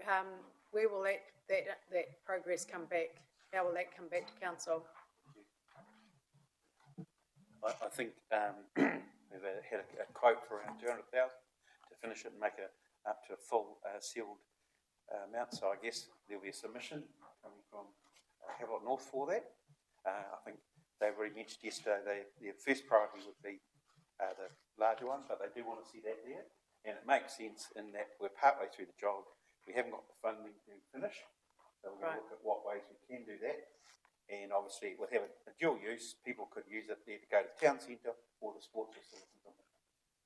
where will that progress come back? How will that come back to council? I think we've had a quote for around 200,000 to finish it and make it up to a full sealed amount. So I guess there'll be a submission coming from Havelock North for that. I think they've already mentioned yesterday their first priority would be the larger one, but they do want to see that there. And it makes sense in that we're partway through the job. We haven't got the funding to finish. So we're going to look at what ways we can do that. And obviously, with having a dual use, people could use it there to go to the town centre or the sports facilities.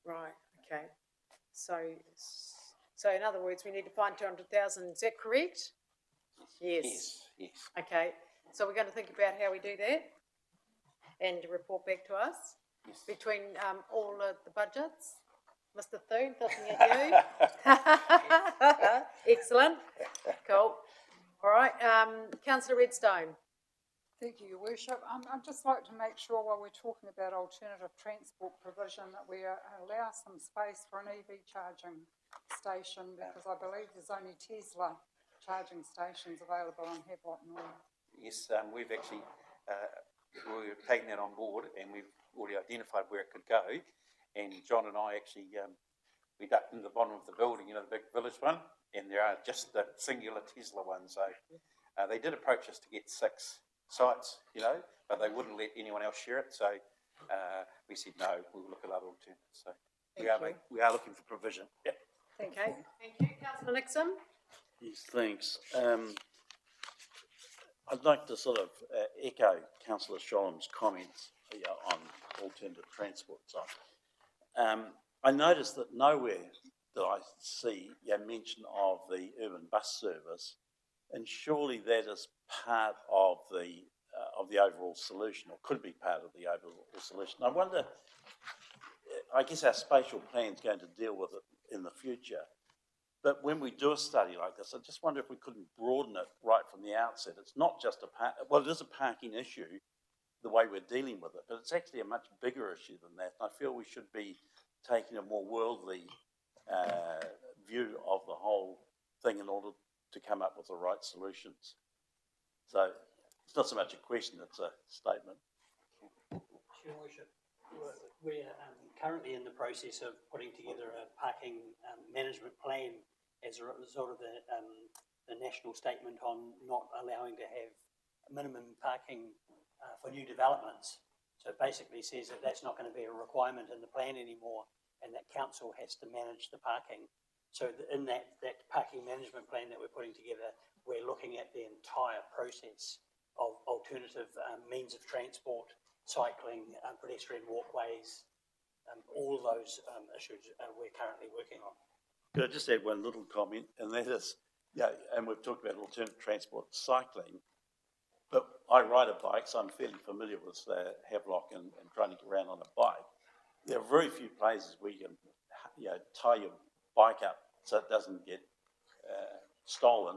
Right, okay. So in other words, we need to find 200,000, is that correct? Yes. Yes. Okay, so we're going to think about how we do that and report back to us between all of the budgets. Mr. Thune, looking at you. Excellent. Cool. All right, Councillor Redstone. Thank you, Your Worship. I'd just like to make sure while we're talking about alternative transport provision that we allow some space for an EV charging station, because I believe there's only Tesla charging stations available on Havelock North. Yes, we've actually we're taking that on board, and we've already identified where it could go. And John and I actually, we ducked in the bottom of the building, you know, the big village one, and there are just the singular Tesla ones. So they did approach us to get 6 sites, you know, but they wouldn't let anyone else share it. So we said no, we'll look at other alternatives. So we are looking for provision. Yep. Okay, thank you. Councillor Nixon? Yes, thanks. I'd like to sort of echo Councillor Shollam's comments on alternative transport. So, I noticed that nowhere did I see mention of the urban bus service, and surely that is part of the overall solution, or could be part of the overall solution. I wonder, I guess our spatial plan is going to deal with it in the future. But when we do a study like this, I just wonder if we couldn't broaden it right from the outset. It's not just it is a parking issue, the way we're dealing with it, but it's actually a much bigger issue than that. And I feel we should be taking a more worldly view of the whole thing in order to come up with the right solutions. So it's not so much a question, it's a statement. Your Worship, we're currently in the process of putting together a parking management plan as a result of the national statement on not allowing to have minimum parking for new developments. So it basically says that that's not going to be a requirement in the plan anymore, and that council has to manage the parking. So in that parking management plan that we're putting together, we're looking at the entire process of alternative means of transport, cycling, pedestrian walkways, all of those issues we're currently working on. Could I just add one little comment, and that is, and we've talked about alternative transport, cycling, but I ride a bike, so I'm fairly familiar with Havelock and trying to get around on a bike. There are very few places where you can tie your bike up so it doesn't get stolen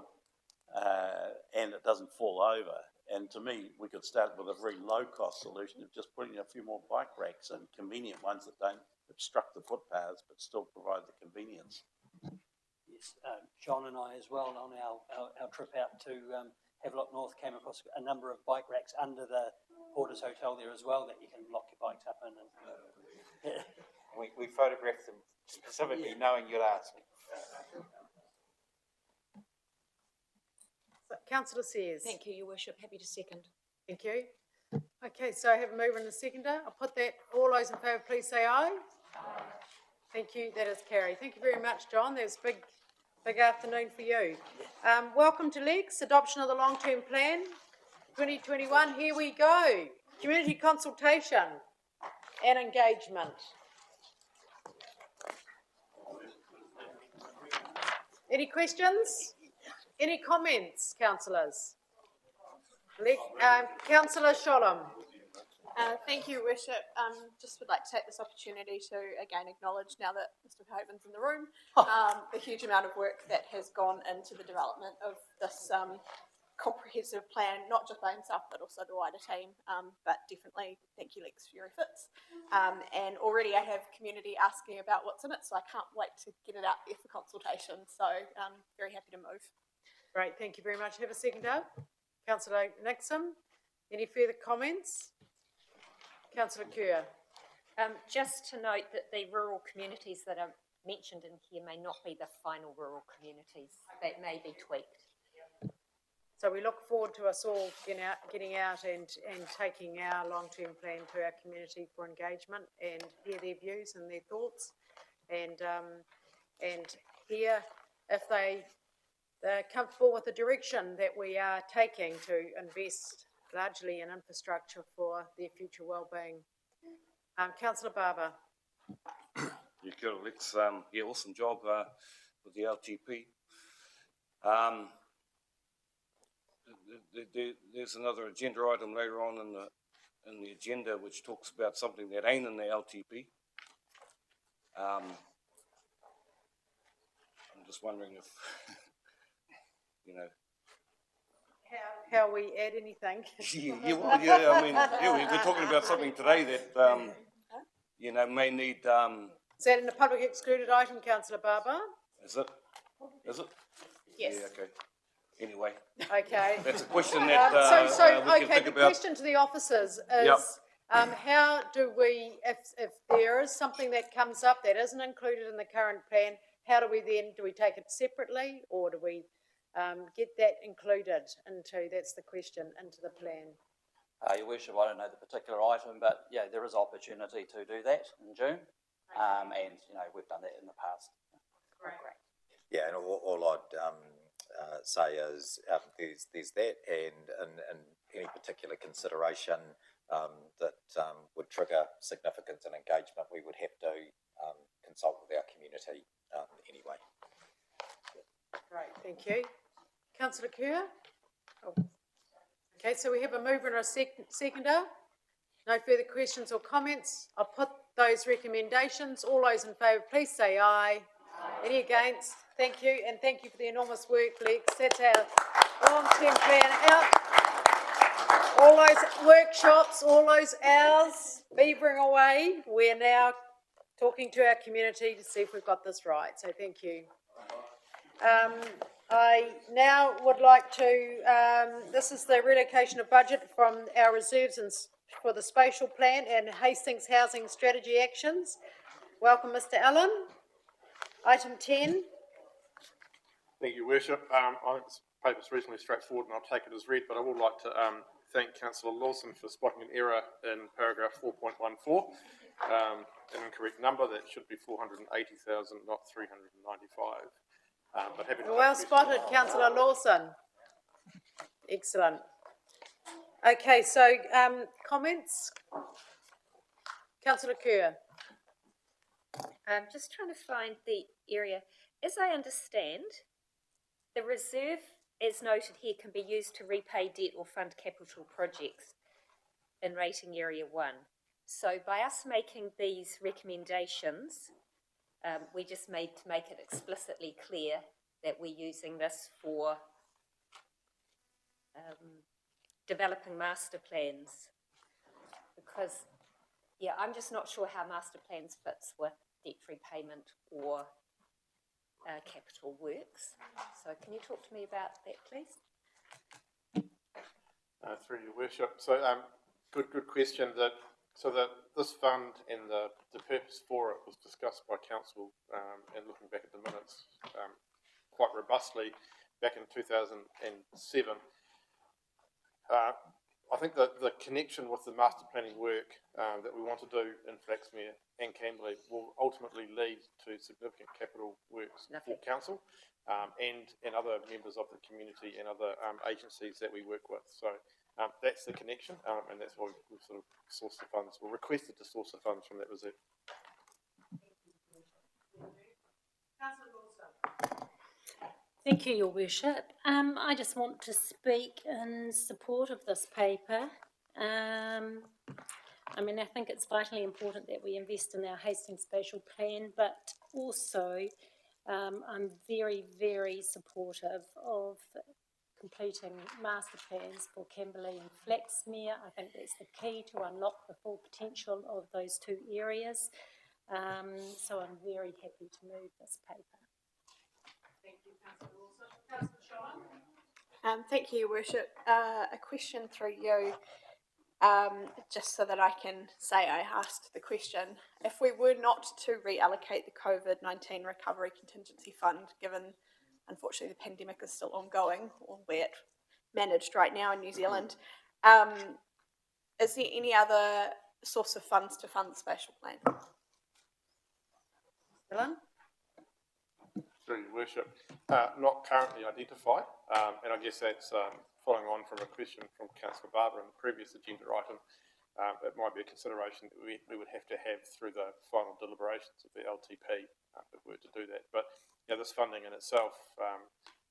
and it doesn't fall over. And to me, we could start with a very low-cost solution of just putting a few more bike racks and convenient ones that don't obstruct the footpaths but still provide the convenience. Yes, John and I as well on our trip out to Havelock North came across a number of bike racks under the Porter's Hotel there as well that you can lock your bikes up in. And we photographed them specifically knowing you'd ask. Councillor Sears. Thank you, Your Worship. Happy to second. Thank you. Okay, so I have a mover and a seconder. I'll put that. All those in favour, please say aye. Aye. Thank you. That is carried. Thank you very much, John. That was a big afternoon for you. Welcome to Lex, adoption of the long-term plan 2021. Here we go. Community consultation and engagement. Any questions? Any comments, councillors? Councillor Shollam. Thank you, Worship. Just would like to take this opportunity to again acknowledge, now that Mr. Verhoeven's in the room, the huge amount of work that has gone into the development of this comprehensive plan, not just by himself but also the wider team. But definitely thank you, Lex, for your efforts. And already I have community asking about what's in it, so I can't wait to get it out there for consultation. So very happy to move. Great, thank you very much. Have a seconder. Councillor Nixon. Any further comments? Councillor Kerr. Just to note that the rural communities that are mentioned in here may not be the final rural communities. That may be tweaked. So we look forward to us all getting out and taking our long-term plan to our community for engagement and hear their views and their thoughts, and hear if they're comfortable with the direction that we are taking to invest largely in infrastructure for their future well-being. Councillor Barber. You could, Alex. Awesome job with the LTP. There's another agenda item later on in the agenda which talks about something that ain't in the LTP. I'm just wondering if How we add anything? We're talking about something today that may need. Is that in the public excluded item, Councillor Barber? Is it? Yes. Yeah, okay. Anyway, Okay. that's a question that we can Okay, think the about. question to the officers is, Yep. how do we, if there is something that comes up that isn't included in the current plan, how do we then, do we take it separately, or do we get that included into, that's the question, into the plan? Your Worship, I don't know the particular item, but yeah, there is opportunity to do that in June, and we've done that in the past. Great. Yeah, and all I'd say is there's that, and any particular consideration that would trigger significance and engagement, we would have to consult with our community anyway. Great, thank you. Councillor Kerr? Oh. Okay, so we have a mover and a seconder. No further questions or comments. I'll put those recommendations. All those in favour, please say aye. Any against? Thank you, and thank you for the enormous work, Lex. That's our long-term plan out. All those workshops, all those hours, beavering away. We're now talking to our community to see if we've got this right, so thank you. I now would like to, this is the relocation of budget from our reserves for the spatial plan and Hastings Housing Strategy Actions. Welcome, Mr. Allen. Item 10. Thank you, Worship. I think this paper's reasonably straightforward and I'll take it as read, but I would like to thank Councillor Lawson for spotting an error in paragraph 4.14, an incorrect number. That should be 480,000, not 395. But happy to Well spotted, Councillor Lawson. Excellent. Okay, so comments? Councillor Kerr. I'm just trying to find the area. As I understand, the reserve, as noted here, can be used to repay debt or fund capital projects in rating area 1. So by us making these recommendations, we just made to make it explicitly clear that we're using this for developing master plans. Because, yeah, I'm just not sure how master plans fits with debt repayment or capital works. So can you talk to me about that, please? Through your Worship. So, good question. This fund and the purpose for it was discussed by Council and looking back at the minutes quite robustly back in 2007. I think that the connection with the master planning work that we want to do in Flexmir and Camberley will ultimately lead to significant capital works for Council and other members of the community and other agencies that we work with. So that's the connection, and that's why we've sort of sourced the funds, or requested to source the funds from that reserve. Thank you, Your Worship. I just want to speak in support of this paper. I mean, I think it's vitally important that we invest in our Hastings spatial plan, but also I'm very, very supportive of completing master plans for Camberley and Flexmir. I think that's the key to unlock the full potential of those two areas. So I'm very happy to move this paper. Thank you, Councillor Wilson. Councillor Sean. Thank you, Your Worship. A question through you, just so that I can say I asked the question. If we were not to reallocate the COVID-19 Recovery Contingency Fund, given unfortunately the pandemic is still ongoing, albeit managed right now in New Zealand, is there any other source of funds to fund the spatial plan? Dylan? Through your Worship, not currently identified, and I guess that's following on from a question from Councillor Barber in the previous agenda item. It might be a consideration that we would have to have through the final deliberations of the LTP if we were to do that. But this funding in itself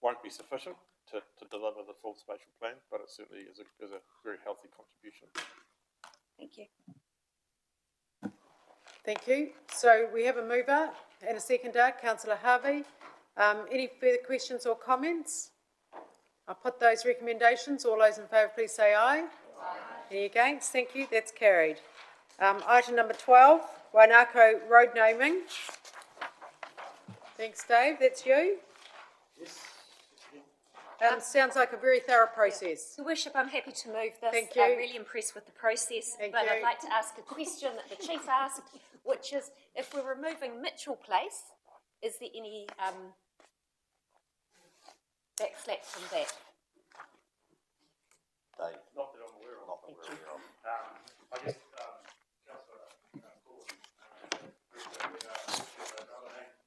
won't be sufficient to deliver the full spatial plan, but it certainly is a very healthy contribution. Thank you. Thank you. So we have a mover and a seconder, Councillor Harvey. Any further questions or comments? I'll put those recommendations. All those in favour, please say aye. Aye. Any against? Thank you. That's carried. Item number 12, Wainako road naming. Thanks, Dave. That's you. Yes. Sounds like a very thorough process. Your Worship, I'm happy to move this. Thank you. I'm really impressed with the process, but you. I'd like to ask a question that the Chief asked, which is, if we're removing Mitchell Place, is there any backslash from that? Dave? Not that I'm aware of. Not that we're aware of. I guess, Councillor Gordon,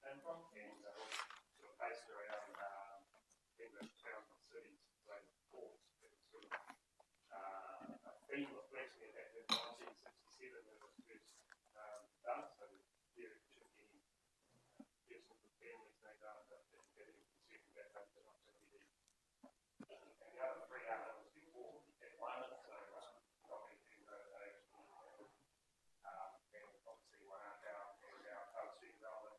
came from, and sort of based around English towns and cities, like ports, and sort of a theme of Flexmir back in 1967 when it was first done, so there should be persons with families named after that getting concerned about that, they're not going to be there. And the other three items before at the moment, so probably do they and obviously one out down and our post development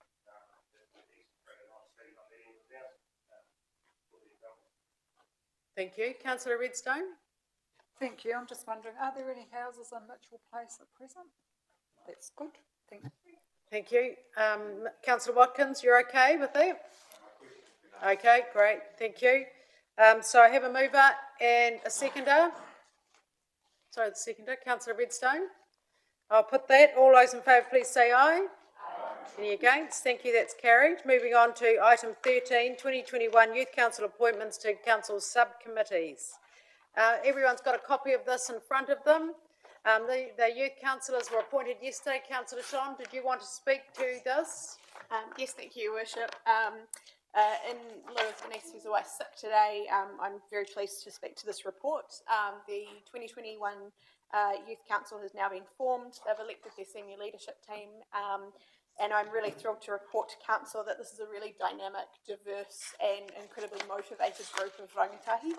the east credit on city on the end of that. Thank you. Councillor Redstone? Thank you. I'm just wondering, are there any houses in Mitchell Place at present? That's good. Thank you. Thank you. Councillor Watkins, you're okay with that? Okay, great. Thank you. So I have a mover and a seconder. Sorry, the seconder, Councillor Redstone. I'll put that. All those in favour, please say aye. Any against? Thank you, that's carried. Moving on to item 13, 2021 Youth Council appointments to Council subcommittees. Everyone's got a copy of this in front of them. The youth councillors were appointed yesterday. Councillor Sean, did you want to speak to this? Yes, thank you, Your Worship. In lieu of Denise, who's away sick today, I'm very pleased to speak to this report. The 2021 Youth Council has now been formed. They've elected their senior leadership team, and I'm really thrilled to report to Council that this is a really dynamic, diverse and incredibly motivated group of rangatahi.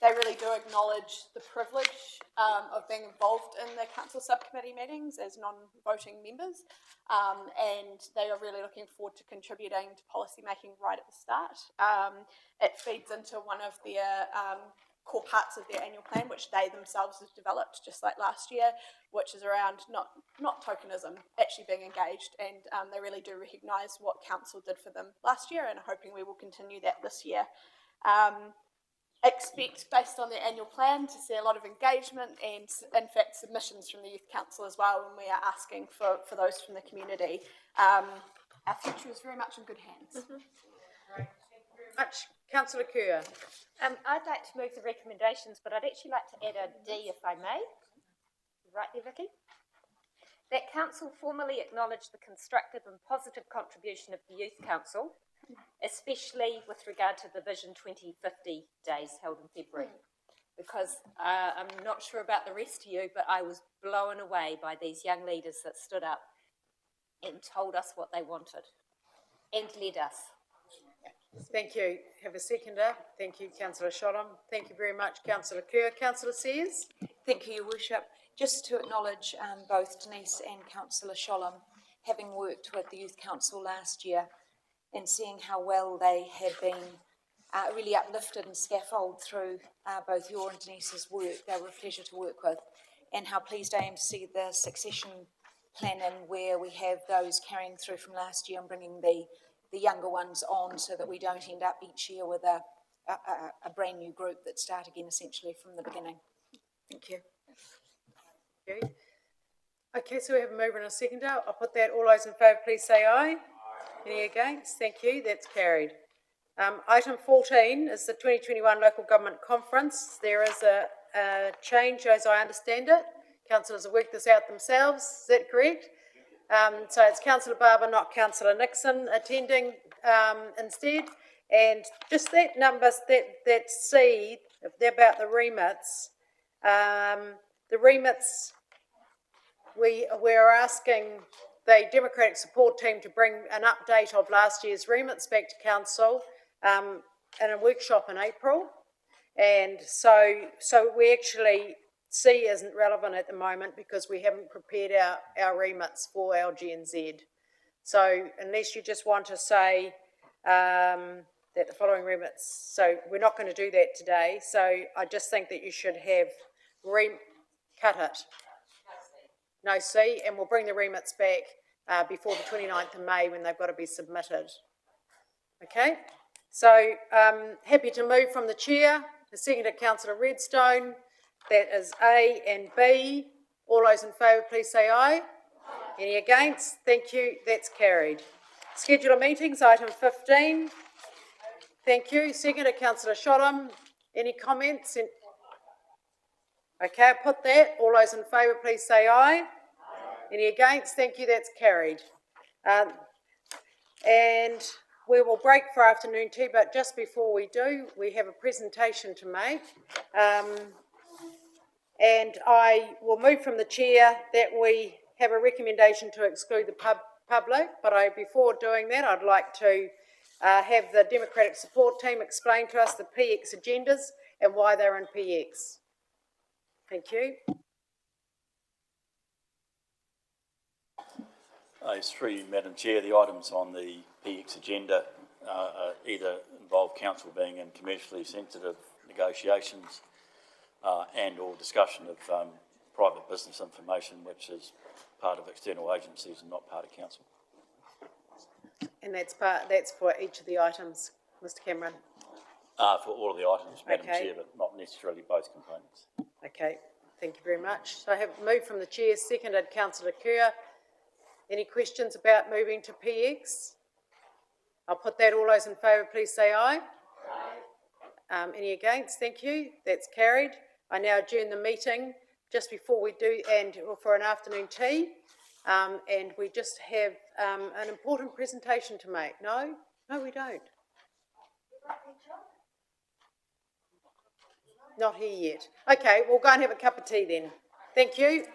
They really do acknowledge the privilege of being involved in the Council subcommittee meetings as non-voting members, and they are really looking forward to contributing to policy making right at the start. It feeds into one of their core parts of their annual plan, which they themselves have developed, just like last year, which is around not tokenism, actually being engaged, and they really do recognise what Council did for them last year, and are hoping we will continue that this year. Expect, based on their annual plan, to see a lot of engagement and, in fact, submissions from the Youth Council as well when we are asking for those from the community. Our future is very much in good hands. Right. Thank you very much. Councillor Kerr. I'd like to move the recommendations, but I'd actually like to add a D, if I may. Right there, Vicky. That Council formally acknowledge the constructive and positive contribution of the Youth Council, especially with regard to the Vision 2050 days held in February. Because I'm not sure about the rest of you, but I was blown away by these young leaders that stood up and told us what they wanted and led us. Thank you. Have a seconder. Thank you, Councillor Sholem. Thank you very much, Councillor Kerr. Councillor Sears. Thank you, Your Worship. Just to acknowledge both Denise and Councillor Sholem, having worked with the Youth Council last year and seeing how well they had been really uplifted and scaffolded through both your and Denise's work. They were a pleasure to work with, and how pleased I am to see the succession planning where we have those carrying through from last year and bringing the younger ones on, so that we don't end up each year with a brand new group that start again essentially from the beginning. Thank you. Thank you. Okay, so we have a mover and a seconder. I'll put that. All those in favour, please say aye. Any against? Thank you. That's carried. Item 14 is the 2021 Local Government Conference. There is a change, as I understand it. Councillors have worked this out themselves. Is that correct? So it's Councillor Barber, not Councillor Nixon, attending instead. And just that number, that C, about the remits. The remits, we're asking the Democratic Support Team to bring an update of last year's remits back to Council in a workshop in April. And so we actually, C isn't relevant at the moment because we haven't prepared our remits for our GNZ. So unless you just want to say that the following remits, so we're not going to do that today. So I just think that you should have cut it. No C, and we'll bring the remits back before the 29th of May when they've got to be submitted. Okay? So, happy to move from the chair, the seconded councillor Redstone. That is A and B. All those in favour, please say aye. Any against? Thank you, that's carried. Schedule of meetings, item 15. Thank you. Seconded councillor Shottam. Any comments? Okay, I'll put that. All those in favour, please say aye. Any against? Thank you, that's carried. And we will break for afternoon tea, but just before we do, we have a presentation to make. And I will move from the chair that we have a recommendation to exclude the public, but before doing that, I'd like to have the Democratic Support Team explain to us the PX agendas and why they're in PX. Thank you. Through you, Madam Chair, the items on the PX agenda either involve council being in commercially sensitive negotiations and or discussion of private business information, which is part of external agencies and not part of council. And that's for each of the items, Mr. Cameron? For all of the items, Madam Okay. Chair, but not necessarily both components. Okay, thank you very much. So I have moved from the chair, seconded councillor Kerr. Any questions about moving to PX? I'll put that. All those in favour, please say aye. Aye. Any against? Thank you. That's carried. I now adjourn the meeting just before we do, and for an afternoon tea. And we just have an important presentation to make. No? No, we don't. Not here yet. Okay, we'll go and have a cup of tea then. Thank you.